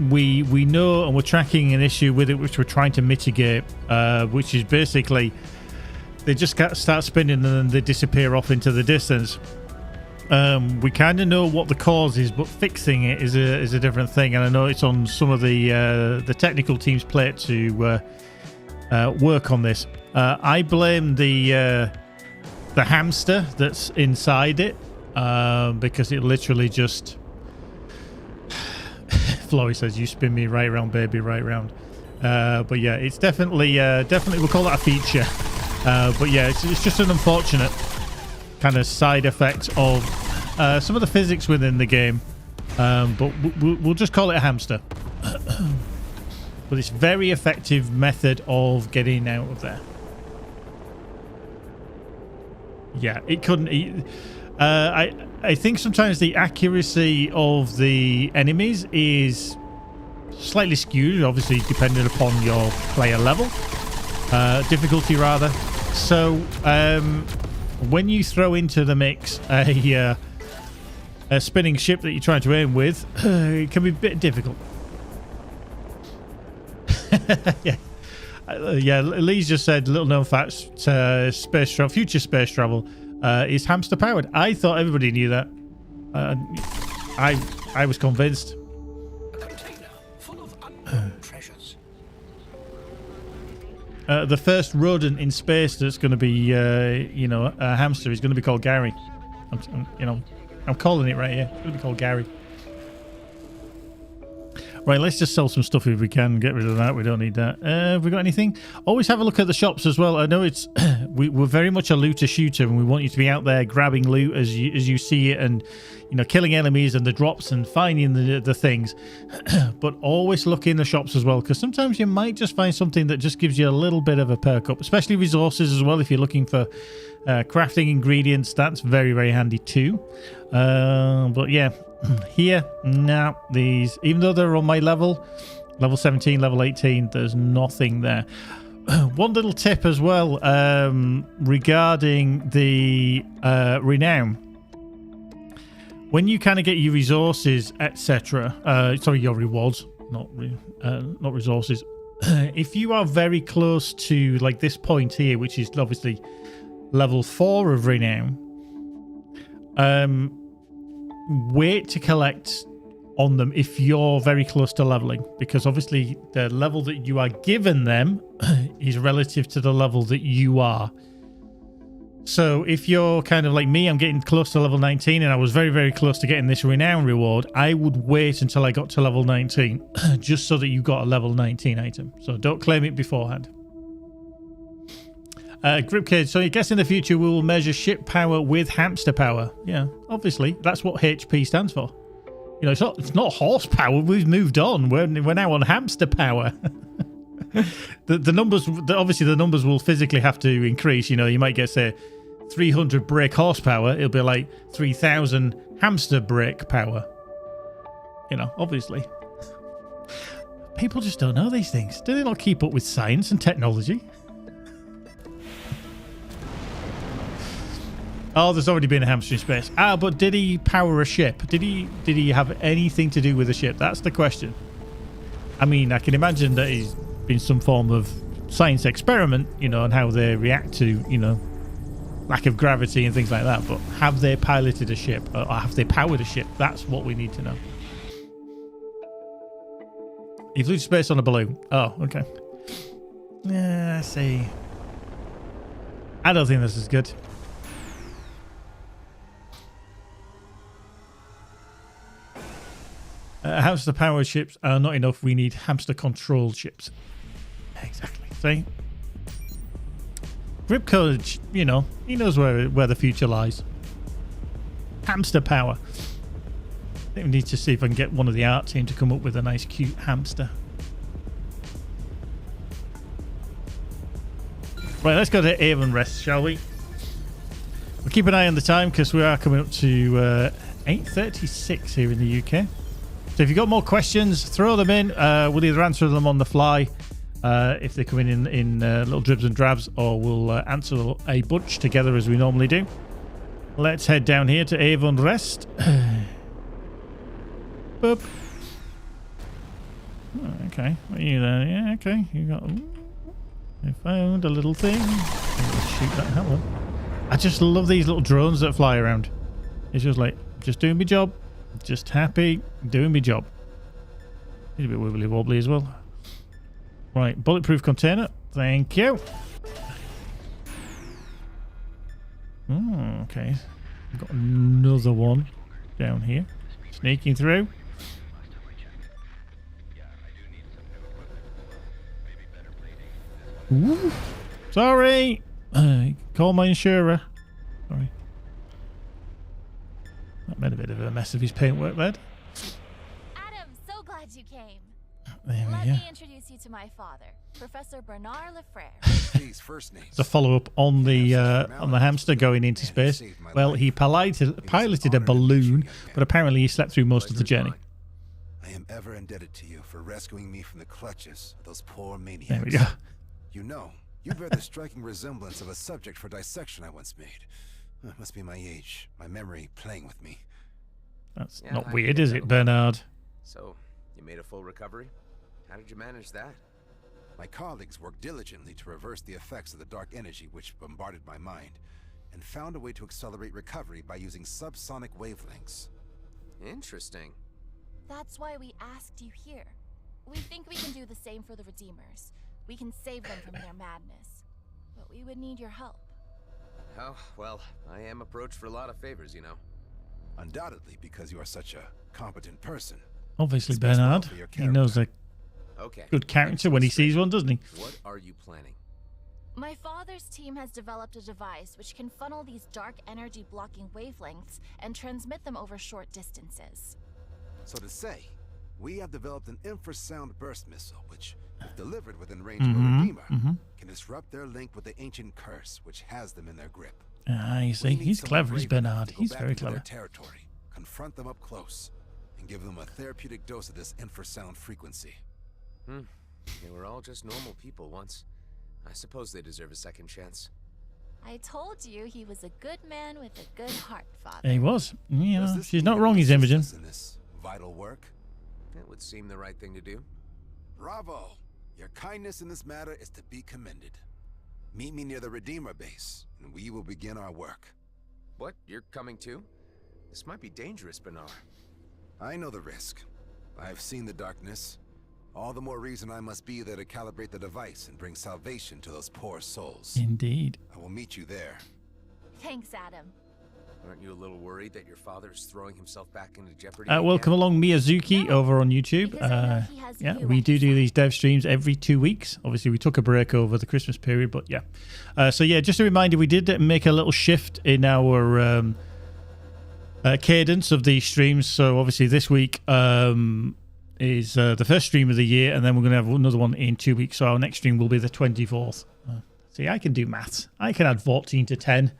We know, and we're tracking an issue with it, which we're trying to mitigate, which is basically they just start spinning and then they disappear off into the distance. We kind of know what the cause is, but fixing it is a different thing, and I know it's on some of the technical team's plate to work on this. I blame the hamster that's inside it, because it literally just Florrie says, "You spin me right round, baby, right round." But yeah, it's definitely we'll call that a feature. But yeah, it's just an unfortunate kind of side effect of some of the physics within the game, but we'll just call it a hamster. But it's a very effective method of getting out of there. Yeah, it couldn't eat. I think sometimes the accuracy of the enemies is slightly skewed, obviously depending upon your player level, difficulty rather. So when you throw into the mix a spinning ship that you're trying to aim with, it can be a bit difficult. Yeah, Lee's just said little known facts. Space travel, future space travel is hamster powered. I thought everybody knew that. I was convinced. A container full of unknown treasures. The first rodent in space that's going to be, you know, a hamster is going to be called Gary. I'm calling it right here. It's going to be called Gary. Right, let's just sell some stuff if we can. Get rid of that. We don't need that. Have we got anything? Always have a look at the shops as well. I know it's we're very much a looter shooter, and we want you to be out there grabbing loot as you see it, and you know, killing enemies and the drops and finding the things. But always look in the shops as well, because sometimes you might just find something that just gives you a little bit of a perk up, especially resources as well. If you're looking for crafting ingredients, that's very, very handy too. But yeah. Here, now these, even though they're on my level 17, level 18, there's nothing there. One little tip as well regarding the renown. When you kind of get your resources, etc., sorry, your rewards, not resources. If you are very close to like this point here, which is obviously level 4 of renown, wait to collect on them if you're very close to leveling, because obviously the level that you are given them is relative to the level that you are. So if you're kind of like me, I'm getting close to level 19 and I was very, very close to getting this renown reward, I would wait until I got to level 19 just so that you got a level 19 item. So don't claim it beforehand. Grip Cage, so I guess in the future we will measure ship power with hamster power. Yeah, obviously that's what HP stands for. You know, it's not horsepower. We've moved on. We're now on hamster power. the numbers, obviously the numbers will physically have to increase. You know, you might get say 300 brake horsepower. It'll be like 3,000 hamster brake power. You know, obviously. People just don't know these things. Do they not keep up with science and technology? Oh, there's already been a hamster in space. Ah, but did he power a ship? Did he have anything to do with a ship? That's the question. I mean, I can imagine that he's been some form of science experiment, you know, and how they react to, you know, lack of gravity and things like that. But have they piloted a ship? Or have they powered a ship? That's what we need to know. He flew to space on a balloon. Oh, okay. Yeah, I see. I don't think this is good. Hamster powered ships are not enough. We need hamster controlled ships. Exactly. See? Grip Code, you know, he knows where the future lies. Hamster power. I think we need to see if I can get one of the art team to come up with a nice cute hamster. Right, let's go to EVERSPACE, shall we? We'll keep an eye on the time because we are coming up to 8:36 here in the UK. So if you've got more questions, throw them in. We'll either answer them on the fly if they come in little dribs and drabs, or we'll answer a bunch together as we normally do. Let's head down here to EVERSPACE. Boop. Oh, okay. What are you there? Yeah, okay. You got... I found a little thing. Shoot that. Hello. I just love these little drones that fly around. It's just like, just doing my job. Just happy doing my job. He's a bit wibbly wobbly as well. Right, bulletproof container. Thank you. Oh, okay. We've got another one down here. Sneaking through. Ooh. Sorry. Call my insurer. Sorry. That made a bit of a mess of his paintwork there. Adam, so glad you came. There Let we go. me introduce you to my father, Professor Bernard Lefrere. It's a follow-up on the hamster going into space. Well, he piloted a balloon, but apparently he slept through most of the journey. I am ever indebted to you for rescuing me from the clutches of those poor maniacs. There we go. You know, you bear the striking resemblance of a subject for dissection I once made. It must be my age, my memory playing with me. That's not weird, is it, Bernard? So, you made a full recovery? How did you manage that? My colleagues worked diligently to reverse the effects of the dark energy which bombarded my mind, and found a way to accelerate recovery by using subsonic wavelengths. Interesting. That's why we asked you here. We think we can do the same for the Redeemers. We can save them from their madness. But we would need your help. Oh, well, I am approached for a lot of favors, you know. Undoubtedly, because you are such a competent person. Obviously, Bernard. He knows a good character when he sees one, doesn't he? What are you planning? My father's team has developed a device which can funnel these dark energy blocking wavelengths and transmit them over short distances. So to say, we have developed an infrasound burst missile, which, if delivered within range of a Redeemer, can disrupt their link with the ancient curse, which has them in their grip. Ah, you see, he's clever, he's Bernard. He's very clever. Their territory, confront them up close, and give them a therapeutic dose of this infrasound frequency. They were all just normal people once. I suppose they deserve a second chance. I told you he was a good man with a good heart, Father. He was. You know, she's not wrong, he's Imogen. In this vital work? It would seem the right thing to do. Bravo! Your kindness in this matter is to be commended. Meet me near the Redeemer base, and we will begin our work. What? You're coming too? This might be dangerous, Bernard. I know the risk. I've seen the darkness. All the more reason I must be there to calibrate the device and bring salvation to those poor souls. Indeed. I will meet you there. Thanks, Adam. Aren't you a little worried that your father is throwing himself back into jeopardy? Welcome along, Miyazuki, over on YouTube. Yeah, we do these dev streams every 2 weeks. Obviously, we took a break over the Christmas period, but yeah. So yeah, just a reminder, we did make a little shift in our cadence of these streams. So obviously this week is the first stream of the year, and then we're going to have another one in 2 weeks. So our next stream will be the 24th. See, I can do maths. I can add 14 to 10.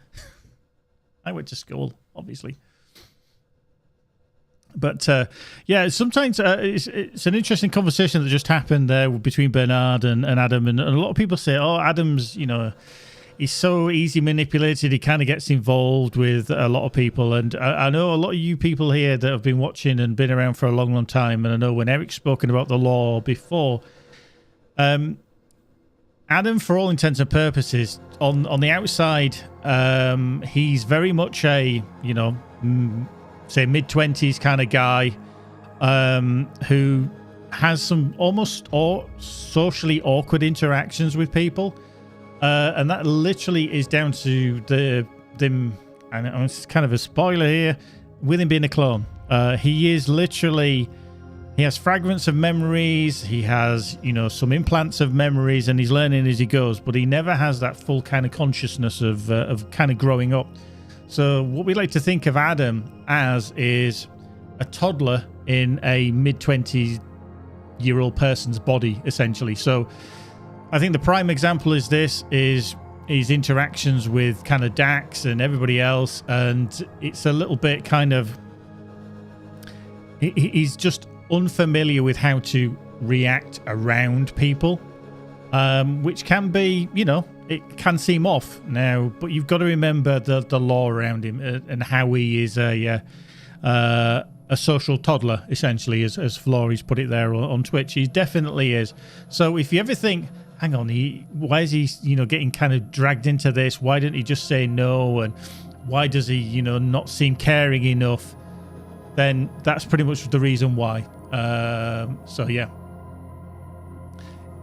I went to school, obviously. But yeah, sometimes it's an interesting conversation that just happened there between Bernard and Adam. And a lot of people say, oh, Adam's, you know, he's so easy manipulated. He kind of gets involved with a lot of people. And I know a lot of you people here that have been watching and been around for a long, long time. And I know when Eric's spoken about the law before, Adam, for all intents and purposes, on the outside, he's very much a, you know, say mid-20s kind of guy who has some almost socially awkward interactions with people. And that literally is down to them, and it's kind of a spoiler here, with him being a clone. He is literally... He has fragments of memories, he has, you know, some implants of memories, and he's learning as he goes, but he never has that full kind of consciousness of kind of growing up. So what we like to think of Adam as is a toddler in a mid-20-year-old person's body, essentially. So I think the prime example is his interactions with kind of Dax and everybody else, and it's a little bit kind of... He's just unfamiliar with how to react around people, which can be, you know, it can seem off now, but you've got to remember the law around him and how he is a social toddler, essentially, as Florey's put it there on Twitch. He definitely is. So if you ever think, hang on, why is he, you know, getting kind of dragged into this? Why didn't he just say no? And why does he, you know, not seem caring enough? Then that's pretty much the reason why. So yeah,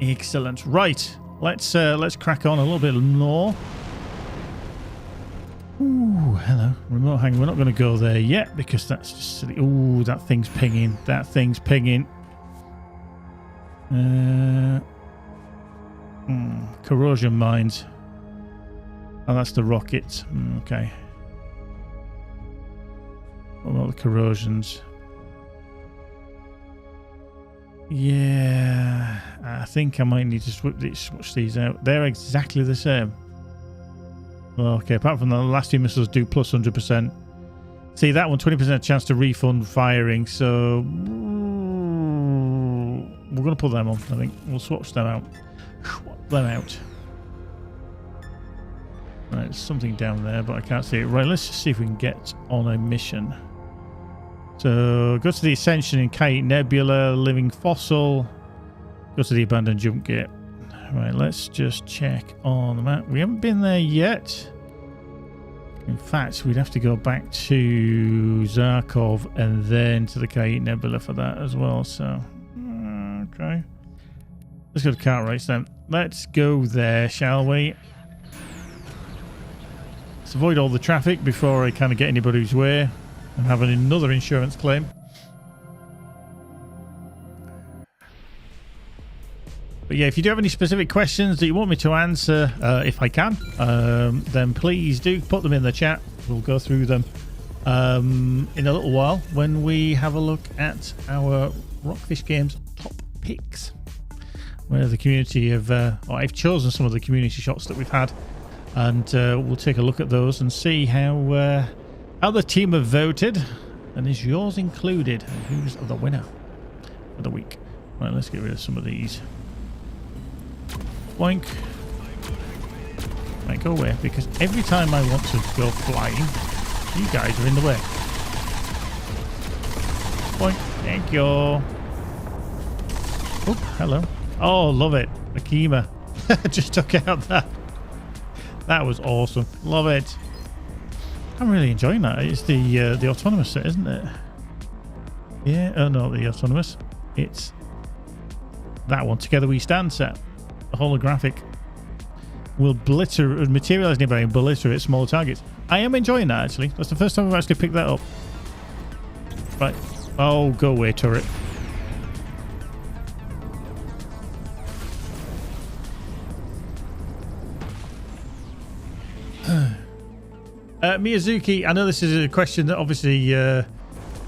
excellent. Right, let's crack on a little bit more. Ooh, hello, remote hang. We're not going to go there yet because that's just silly. Ooh, that thing's pinging. That thing's pinging. Corrosion mines. Oh, that's the rockets. Okay. What about the corrosions? Yeah, I think I might need to switch these out. They're exactly the same. Well, okay, apart from the last two missiles do plus 100%. See, that one, 20% chance to refund firing, so we're going to put them on, I think. We'll swatch them out. Swap them out. Right, there's something down there, but I can't see it. Right, let's just see if we can get on a mission. So, go to the Ascension in Kite Nebula, Living Fossil. Go to the Abandoned Jump Gate. Right, let's just check on the map. We haven't been there yet. In fact, we'd have to go back to Zarkov and then to the Kite Nebula for that as well. So, okay. Let's go to Cartwrights then. Let's go there, shall we? Let's avoid all the traffic before I kind of get anybody's way and have another insurance claim. But yeah, if you do have any specific questions that you want me to answer, if I can, then please do put them in the chat. We'll go through them in a little while when we have a look at our Rockfish Games top picks, where the community have, or I've chosen some of the community shots that we've had, and we'll take a look at those and see how the team have voted, and is yours included, and who's the winner for the week. Right, let's get rid of some of these. Boink. Right, go away, because every time I want to go flying, you guys are in the way. Boink. Thank you. Oh, hello. Oh, love it. Akima. Just took out that. That was awesome. Love it. I'm really enjoying that. It's the autonomous set, isn't it? Yeah, oh no, the autonomous. It's that one. Together We Stand set. The holographic will materialize nearby and obliterate smaller targets. I am enjoying that, actually. That's the first time I've actually picked that up. Right. Oh, go away, turret. Miyazuki, I know this is a question that obviously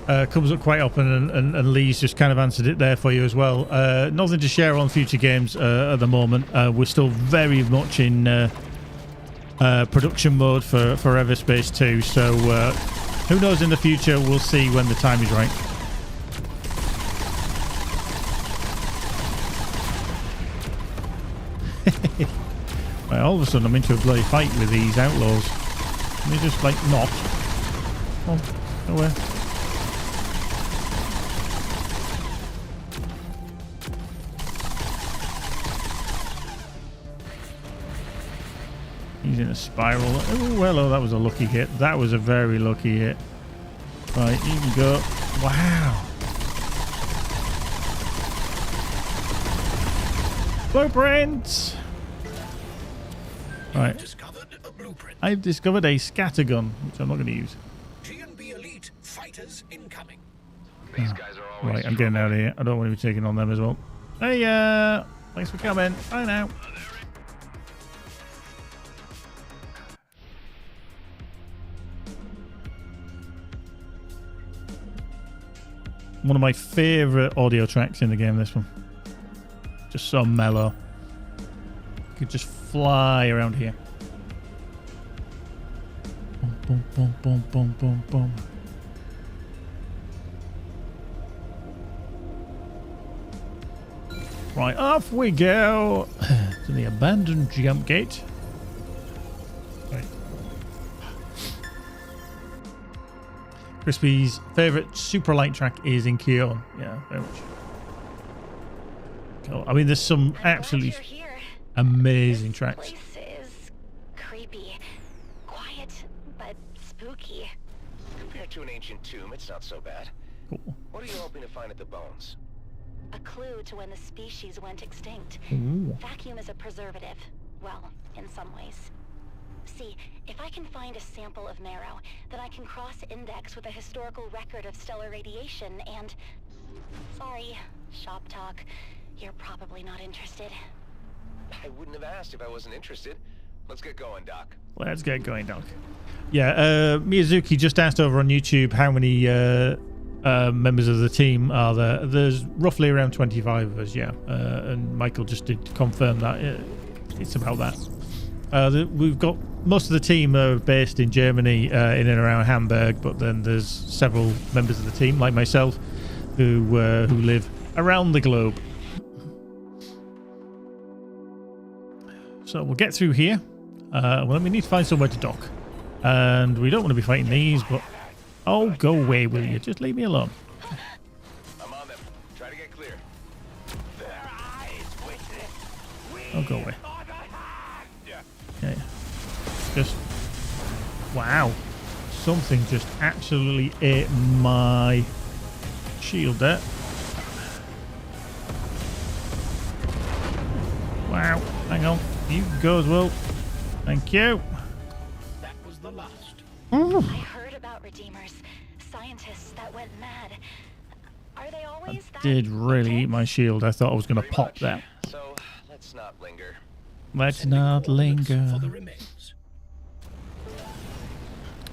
comes up quite often, and Lee's just kind of answered it there for you as well. Nothing to share on future games at the moment. We're still very much in production mode for EVERSPACE 2, so who knows in the future. We'll see when the time is right. Right, all of a sudden I'm into a bloody fight with these outlaws. Let me just like not. Oh, nowhere. He's in a spiral. Oh, hello, that was a lucky hit. That was a very lucky hit. Right, you can go. Wow. Blueprints. Right. I've discovered a scattergun, which I'm not going to use. G&B elite fighters incoming. Right, I'm getting out of here. I don't want to be taking on them as well. Hey, thanks for coming. Bye now. One of my favourite audio tracks in the game, this one. Just so mellow. You could just fly around here. Boom, boom, boom, boom, boom, boom. Right, off we go to the abandoned jump gate. Right. Crispy's favourite super light track is in Keon. Yeah, very much. Cool. I mean, there's some absolutely amazing tracks. This place is creepy, quiet, but spooky. Compared to an ancient tomb, it's not so bad. Cool. What are you hoping to find at the bones? A clue to when the species went extinct. Ooh. Vacuum is a preservative. Well, in some ways. See, if I can find a sample of marrow, then I can cross-index with a historical record of stellar radiation and... Sorry, shop talk. You're probably not interested. I wouldn't have asked if I wasn't interested. Let's get going, Doc. Let's get going, Doc. Yeah, Miyazuki just asked over on YouTube how many members of the team are there. There's roughly around 25 of us, yeah. And Michael just did confirm that it's about that. We've got most of the team are based in Germany, in and around Hamburg, but then there's several members of the team, like myself, who live around the globe. So we'll get through here. Well, we need to find somewhere to dock. And we don't want to be fighting these, but... Oh, go away, will you? Just leave me alone. I'm on them. Try to get clear. Oh, go away. Yeah. Just Wow. Something just absolutely ate my shield there. Wow. Hang on. You go as well. Thank you. That was the last. I heard about Redeemers. Scientists that went mad. Are they always that Did really eat my shield. I thought I was going to pop that. So, let's not linger. Let's not linger. For the remains.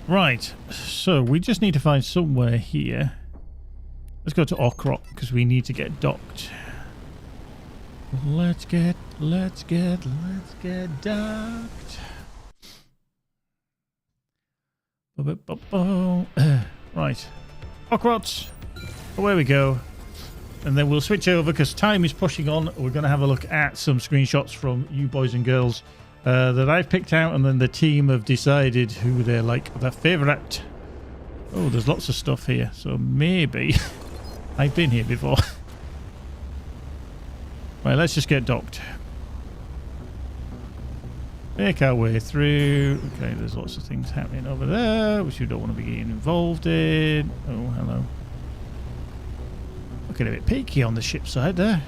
Right. So we just need to find somewhere here. Let's go to Okrok because we need to get docked. Let's get docked. Right. Okrot. Away we go. And then we'll switch over because time is pushing on. We're going to have a look at some screenshots from you boys and girls that I've picked out, and then the team have decided who they're like their favourite. Oh, there's lots of stuff here. So maybe I've been here before. Right, let's just get docked. Make our way through. Okay, there's lots of things happening over there, which you don't want to be getting involved in. Oh, hello. Looking a bit peaky on the ship side there.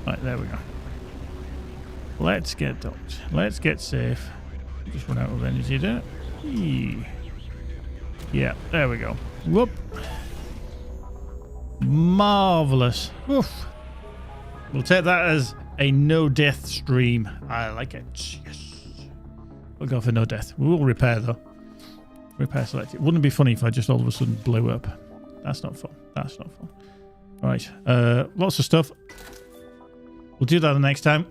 Right, there we go. Let's get docked. Let's get safe. Just run out of energy there. Yeah, there we go. Whoop. Marvellous. Oof. We'll take that as a no-death stream. I like it. Yes. We'll go for no death. We will repair, though. Repair selected. Wouldn't it be funny if I just all of a sudden blew up? That's not fun. That's not fun. All right. Lots of stuff. We'll do that the next time.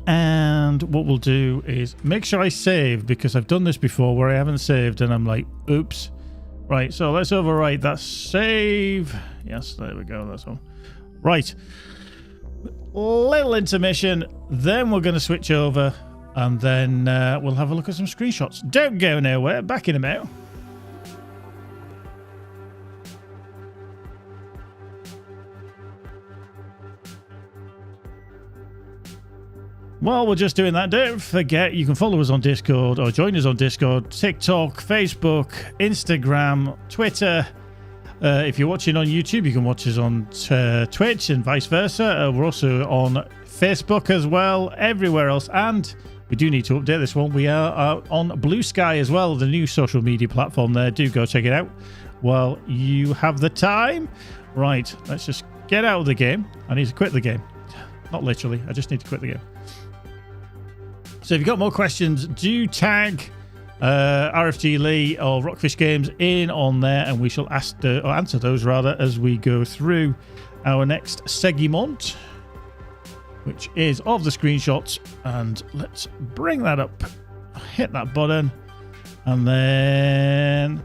And what we'll do is make sure I save, because I've done this before where I haven't saved and I'm like, oops. Right, so let's overwrite that save. Yes, there we go. That's all. Right. Little intermission. Then we're going to switch over and then we'll have a look at some screenshots. Don't go nowhere. Back in a minute. While we're just doing that, don't forget you can follow us on Discord or join us on Discord, TikTok, Facebook, Instagram, Twitter. If you're watching on YouTube, you can watch us on Twitch and vice versa. We're also on Facebook as well, everywhere else. And we do need to update this one. We are on Blue Sky as well, the new social media platform there. Do go check it out while you have the time. Right, let's just get out of the game. I need to quit the game. Not literally, I just need to quit the game. So if you've got more questions, do tag RFG Lee or Rockfish Games in on there, and we shall answer those rather as we go through our next segment, which is of the screenshots. And let's bring that up, hit that button, and then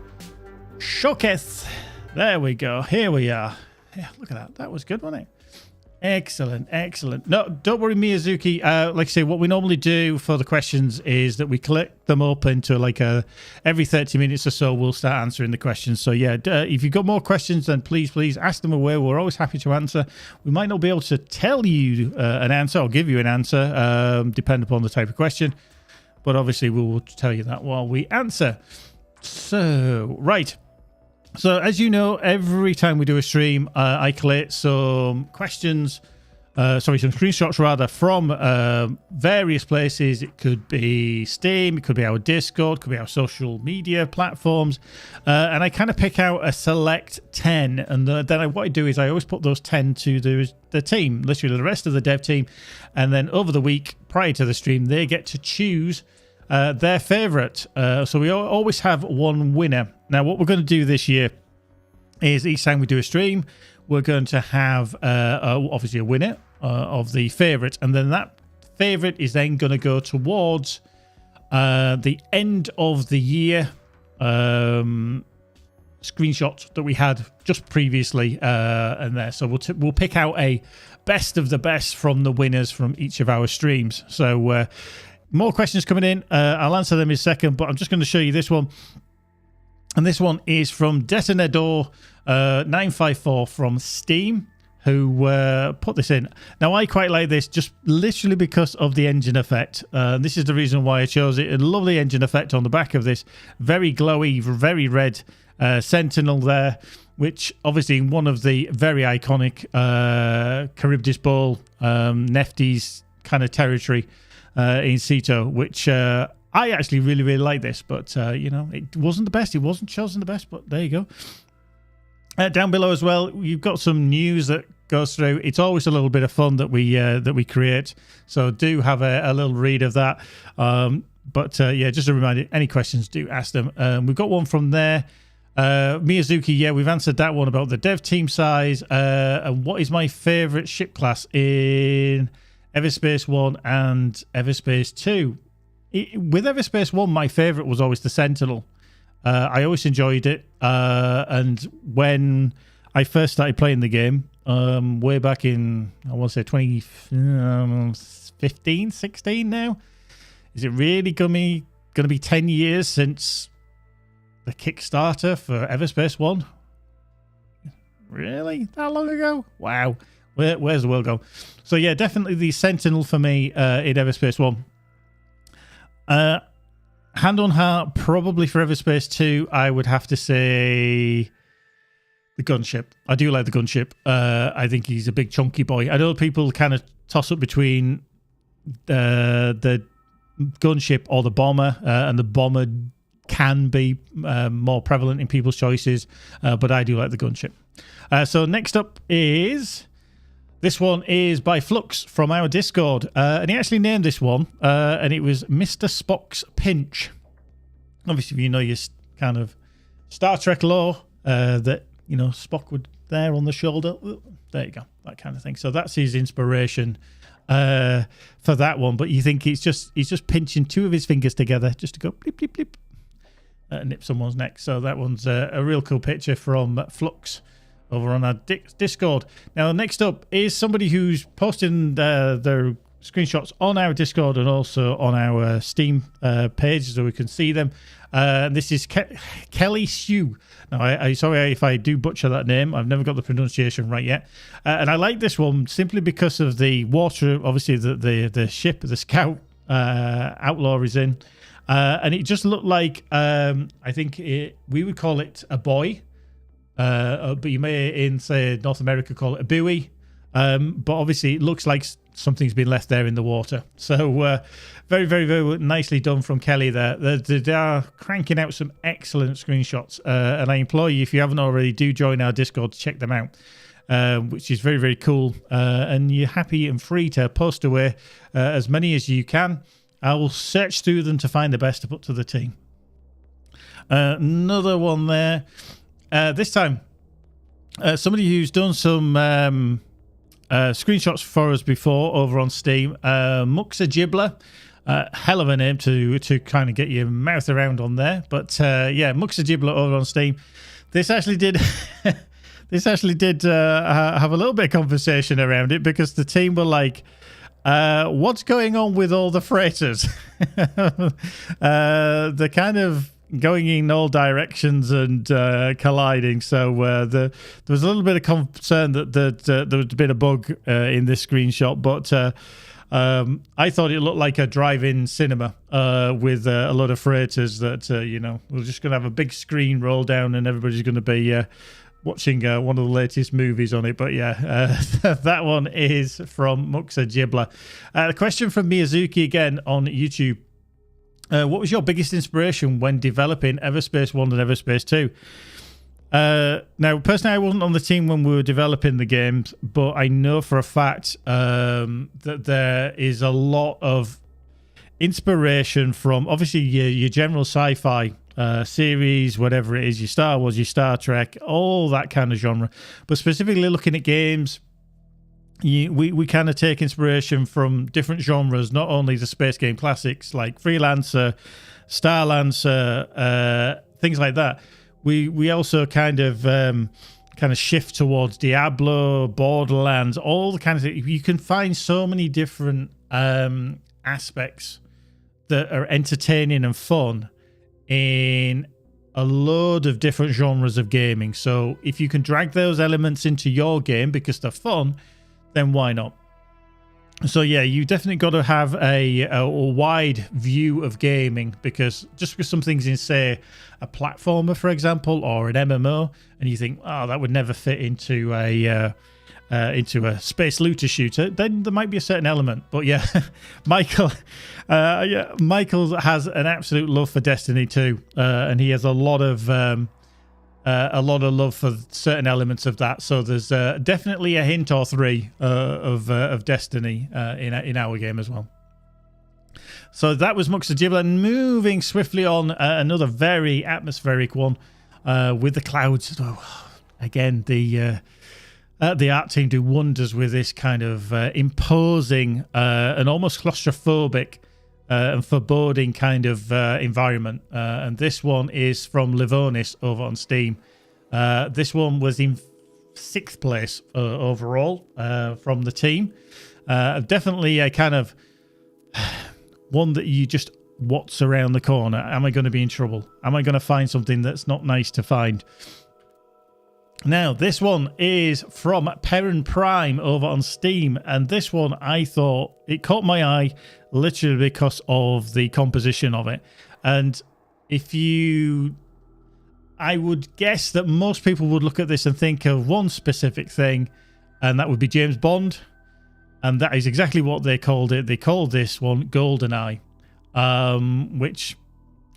showcase. There we go. Here we are. Yeah, look at that. That was good, wasn't it? Excellent, excellent. No, don't worry, Miyazuki. Like I say, what we normally do for the questions is that we collect them up into like every 30 minutes or so, we'll start answering the questions. So yeah, if you've got more questions, then please ask them away. We're always happy to answer. We might not be able to tell you an answer or give you an answer, depending upon the type of question. But obviously, we will tell you that while we answer. So, right. So, as you know, every time we do a stream, I collect some questions, some screenshots rather, from various places. It could be Steam, it could be our Discord, it could be our social media platforms. And I kind of pick out a select 10. And then what I do is I always put those 10 to the team, literally the rest of the dev team. And then over the week, prior to the stream, they get to choose their favorite. So we always have one winner. Now, what we're going to do this year is each time we do a stream, we're going to have obviously a winner of the favorite, and then that favorite is then going to go towards the end of the year screenshot that we had just previously in there. So we'll pick out a best of the best from the winners from each of our streams. So more questions coming in. I'll answer them in a second, but I'm just going to show you this one. And this one is from Detonator 954 from Steam. who put this in. Now, I quite like this just literally because of the engine effect. This is the reason why I chose it. A lovely engine effect on the back of this. Very glowy, very red Sentinel there, which obviously one of the very iconic Charybdis Bowl, Neftis kind of territory in Ceto, which I actually really, really like this. But, you know, it wasn't the best. It wasn't chosen the best, but there you go. Down below as well, you've got some news that goes through. It's always a little bit of fun that we create, so do have a little read of that. Yeah, just a reminder, any questions, do ask them. We've got one from there. Miyazuki, yeah, we've answered that one about the dev team size. And what is my favourite ship class in EVERSPACE 1 and EVERSPACE 2? With EVERSPACE 1, my favourite was always the Sentinel. I always enjoyed it, and when I first started playing the game, way back in, I want to say 2015, 16 now. Is it really going to be 10 years since the Kickstarter for EVERSPACE 1? Really? That long ago? Wow. Where's the world go? So yeah, definitely the Sentinel for me in EVERSPACE 1. Hand on heart, probably for EVERSPACE 2, I would have to say the gunship. I do like the gunship. I think he's a big chunky boy. I know people kind of toss up between the gunship or the bomber, and the bomber can be more prevalent in people's choices, but I do like the gunship. So next up is... This one is by Flux from our Discord, and he actually named this one, and it was Mr. Spock's Pinch. Obviously, if you know your kind of Star Trek lore, that, you know, Spock would there on the shoulder. There you go, that kind of thing. So that's his inspiration for that one. But you think he's just pinching two of his fingers together just to go bleep, bleep, bleep, nip someone's neck. So that one's a real cool picture from Flux over on our Discord. Now, next up is somebody who's posting their screenshots on our Discord and also on our Steam page so we can see them. This is Kelly Sue. Now, I sorry if I do butcher that name. I've never got the pronunciation right yet. And I like this one simply because of the water, obviously the ship, the Scout Outlaw is in. And it just looked like, I think we would call it a buoy. But you may in, say, North America call it a buoy. But obviously it looks like something's been left there in the water. So very, very, very nicely done from Kelly there. They are cranking out some excellent screenshots. And I implore you, if you haven't already, do join our Discord to check them out, which is very, very cool. And you're happy and free to post away as many as you can. I will search through them to find the best to put to the team. Another one there. This time, somebody who's done some screenshots for us before over on Steam, Muxa Gibbler. Hell of a name to kind of get your mouth around on there. But yeah, Muxa Gibbler over on Steam. This actually did have a little bit of conversation around it because the team were like, what's going on with all the freighters? They're kind of going in all directions and colliding. So there was a little bit of concern that there was a bit of bug in this screenshot, but I thought it looked like a drive-in cinema with a lot of freighters that, you know, we're just going to have a big screen roll down and everybody's going to be watching one of the latest movies on it. But yeah, that one is from Muxa Gibbler. A question from Miyazuki again on YouTube. What was your biggest inspiration when developing EVERSPACE 1 and EVERSPACE 2? Now, personally, I wasn't on the team when we were developing the games, but I know for a fact that there is a lot of inspiration from, obviously, your general sci-fi series, whatever it is, your Star Wars, your Star Trek, all that kind of genre. But specifically looking at games, we kind of take inspiration from different genres, not only the space game classics like Freelancer, Starlancer, things like that. We also kind of shift towards Diablo, Borderlands, all the kind of things. You can find so many different aspects that are entertaining and fun in a load of different genres of gaming. So if you can drag those elements into your game because they're fun, then why not? So yeah, you definitely got to have a wide view of gaming, because just because something's in, say, a platformer, for example, or an MMO, and you think, oh, that would never fit into a space looter shooter, then there might be a certain element. But yeah, Michael has an absolute love for Destiny 2, and he has a lot of love for certain elements of that. So there's definitely a hint or three of Destiny in our game as well. So that was Mux the Gibbler. And moving swiftly on, another very atmospheric one with the clouds. Oh, again, the art team do wonders with this kind of imposing and almost claustrophobic and foreboding kind of environment. And this one is from Livonis over on Steam. This one was in 6th place overall from the team. Definitely a kind of one that you just, what's around the corner? Am I going to be in trouble? Am I going to find something that's not nice to find? Now, this one is from Perrin Prime over on Steam, and this one, I thought, it caught my eye literally because of the composition of it. And I would guess that most people would look at this and think of one specific thing, and that would be James Bond, and that is exactly what they called it. They called this one GoldenEye, which...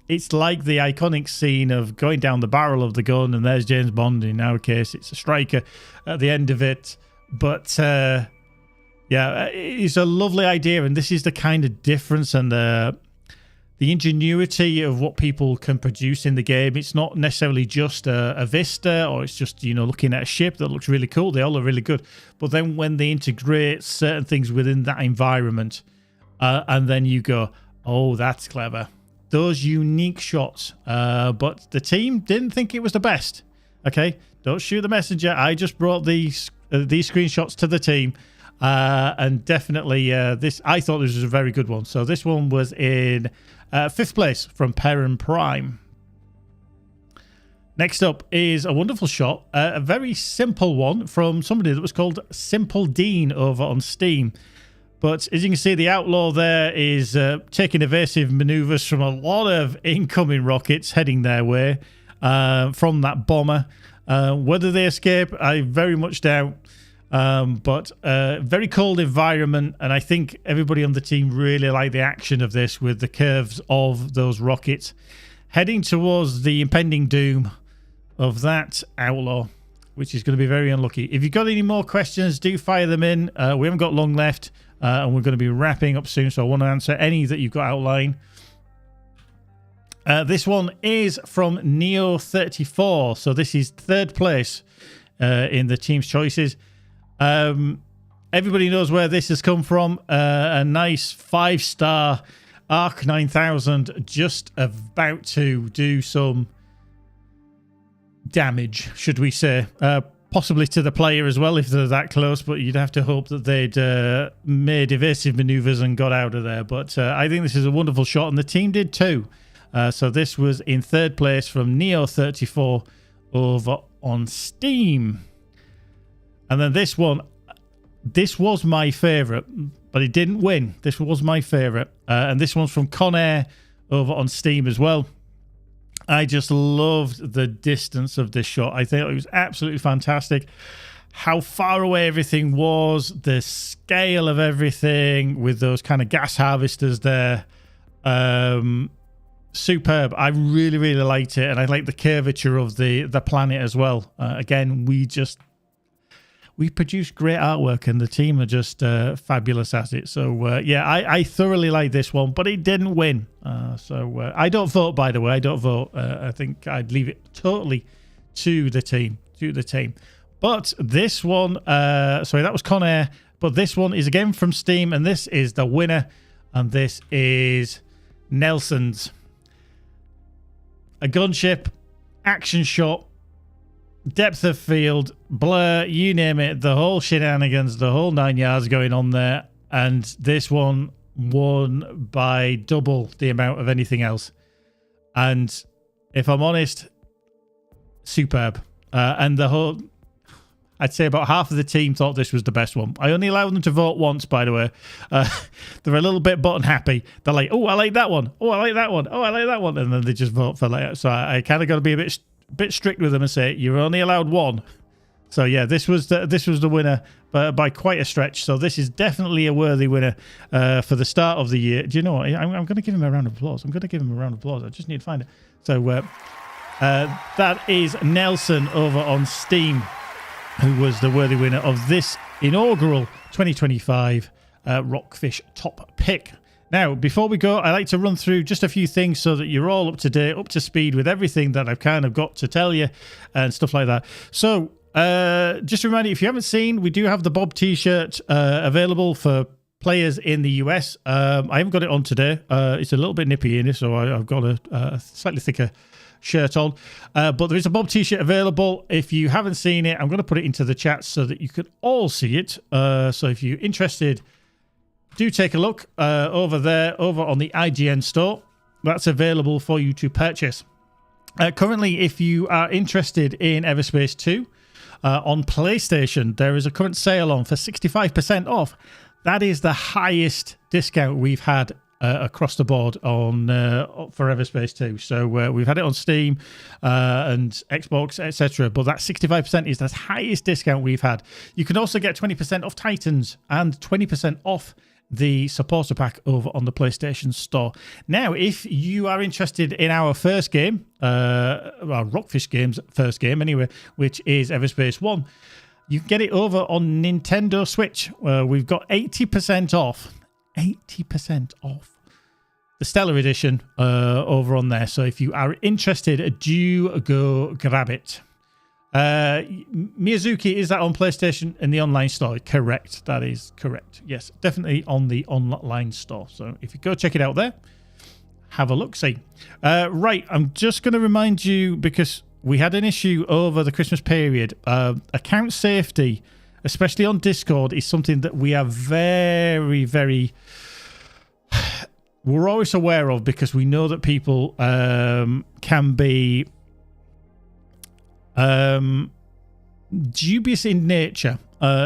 it's like the iconic scene of going down the barrel of the gun, and there's James Bond. In our case, it's a striker at the end of it. But yeah, it's a lovely idea, and this is the kind of difference and the ingenuity of what people can produce in the game. It's not necessarily just a vista, or it's just, looking at a ship that looks really cool. They all look really good. But then when they integrate certain things within that environment, and then you go, oh, that's clever. Those unique shots, but the team didn't think it was the best. Okay, don't shoot the messenger. I just brought these screenshots to the team, and definitely this. I thought this was a very good one. So this one was in 5th place from Perrin Prime. Next up is a wonderful shot, a very simple one from somebody that was called Simple Dean over on Steam. But as you can see, the Outlaw there is taking evasive maneuvers from a lot of incoming rockets heading their way from that bomber. Whether they escape, I very much doubt. But very cold environment, and I think everybody on the team really liked the action of this with the curves of those rockets heading towards the impending doom of that Outlaw, which is going to be very unlucky. If you've got any more questions, do fire them in. We haven't got long left. And we're going to be wrapping up soon, so I want to answer any that you've got outlined. This one is from Neo34, so this is 3rd place in the team's choices. Everybody knows where this has come from. A nice 5-star Arc 9000, just about to do some damage, should we say. Possibly to the player as well if they're that close, but you'd have to hope that they'd made evasive maneuvers and got out of there. But I think this is a wonderful shot, and the team did too. So this was in 3rd place from Neo34 over on Steam. And then this one, this was my favourite, but it didn't win. This was my favourite. And this one's from Conair over on Steam as well. I just loved the distance of this shot. I think it was absolutely fantastic. How far away everything was, the scale of everything with those kind of gas harvesters there. Superb. I really, really liked it. And I like the curvature of the planet as well. Again, we produce great artwork, and the team are just fabulous at it. So, yeah, I thoroughly like this one, but it didn't win. So I don't vote, by the way. I don't vote. I think I'd leave it totally to the team. But this one, sorry, that was Conair. But this one is again from Steam, and this is the winner. And this is Nelson's. A gunship, action shot, depth of field, blur, you name it, the whole shenanigans, the whole 9 yards going on there. And this one won by double the amount of anything else. And if I'm honest, superb. And the whole, I'd say about half of the team thought this was the best one. I only allowed them to vote once, by the way. They're a little bit button happy. They're like, oh, I like that one. Oh, I like that one. Oh, I like that one. And then they just vote for like, so I kind of got to be a bit strict with them and say, you're only allowed one. So yeah, this was the winner by quite a stretch. So this is definitely a worthy winner for the start of the year. Do you know what? I'm going to give him a round of applause. I just need to find it. So that is Nelson over on Steam, who was the worthy winner of this inaugural 2025 Rockfish Top Pick. Now, before we go, I like to run through just a few things so that you're all up to date, up to speed with everything that I've kind of got to tell you and stuff like that. So, just a reminder, if you haven't seen, we do have the Bob t-shirt available for players in the US. I haven't got it on today. It's a little bit nippy in it, so I've got a slightly thicker shirt on. But there is a Bob t-shirt available. If you haven't seen it, I'm going to put it into the chat so that you can all see it. So if you're interested, do take a look over there, over on the IGN store. That's available for you to purchase. Currently, if you are interested in EVERSPACE 2, on PlayStation, there is a current sale on for 65% off. That is the highest discount we've had across the board on for EVERSPACE 2. So we've had it on Steam and Xbox, etc. But that 65% is the highest discount we've had. You can also get 20% off Titans and 20% off the supporter pack over on the PlayStation Store. Now, if you are interested in our first game, Rockfish Games' first game anyway, which is EVERSPACE 1, you can get it over on Nintendo Switch. We've got 80% off. 80% off the Stellar Edition over on there. So if you are interested, do go grab it. Miyazuki, is that on PlayStation in the online store? Correct. That is correct. Yes, definitely on the online store. So if you go check it out there, have a look. See. Right, I'm just going to remind you, because we had an issue over the Christmas period. Account safety, especially on Discord, is something that we are very, very... we're always aware of, because we know that people can be dubious in nature.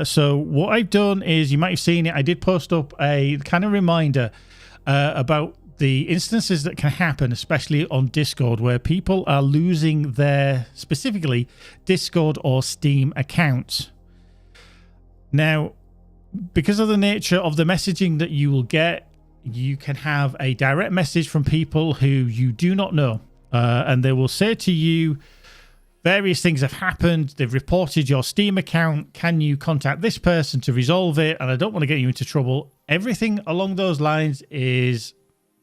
So what I've done is, you might have seen it, I did post up a kind of reminder about the instances that can happen, especially on Discord, where people are losing their, specifically, Discord or Steam accounts. Now, because of the nature of the messaging that you will get, you can have a direct message from people who you do not know, and they will say to you, various things have happened, they've reported your Steam account, can you contact this person to resolve it, and I don't want to get you into trouble. Everything along those lines is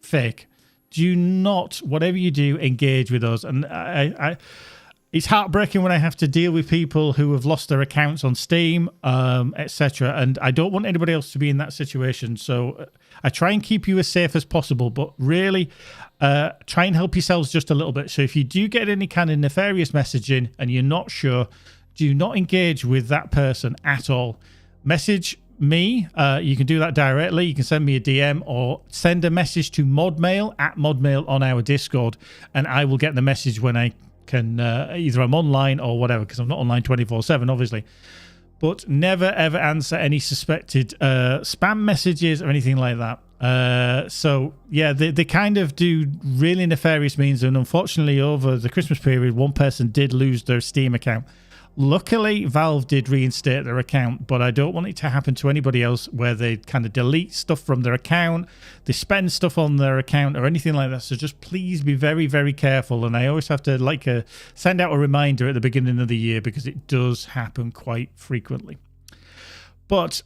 fake. Do not, whatever you do, engage with us. And it's heartbreaking when I have to deal with people who have lost their accounts on Steam, etc. And I don't want anybody else to be in that situation. So I try and keep you as safe as possible, but really try and help yourselves just a little bit. So if you do get any kind of nefarious messaging and you're not sure, do not engage with that person at all. Message me. You can do that directly. You can send me a DM or send a message to modmail on our Discord, and I will get the message when I can. Either I'm online or whatever, because I'm not online 24/7, obviously. But never ever answer any suspected spam messages or anything like that. So yeah, they kind of do really nefarious means, and unfortunately over the Christmas period, one person did lose their Steam account. Luckily, Valve did reinstate their account, but I don't want it to happen to anybody else, where they kind of delete stuff from their account, they spend stuff on their account or anything like that. So just please be very, very careful. And I always have to send out a reminder at the beginning of the year, because it does happen quite frequently. But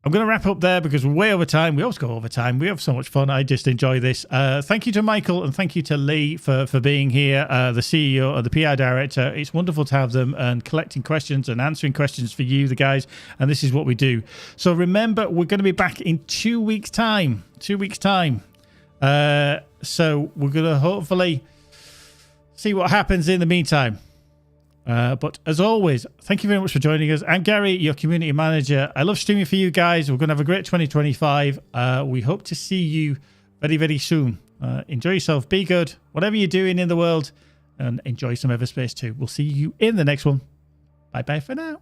I'm going to wrap up there, because we're way over time. We always go over time. We have so much fun. I just enjoy this. Thank you to Michael, and thank you to Lee for being here, the CEO or the PR director. It's wonderful to have them and collecting questions and answering questions for you, the guys. And this is what we do. So remember, we're going to be back in 2 weeks' time. 2 weeks' time. So we're going to hopefully see what happens in the meantime. But as always, thank you very much for joining us. I'm Gary, your community manager. I love streaming for you guys. We're going to have a great 2025. We hope to see you very, very soon. Enjoy yourself. Be good. Whatever you're doing in the world, and enjoy some EverSpace too. We'll see you in the next one. Bye bye for now.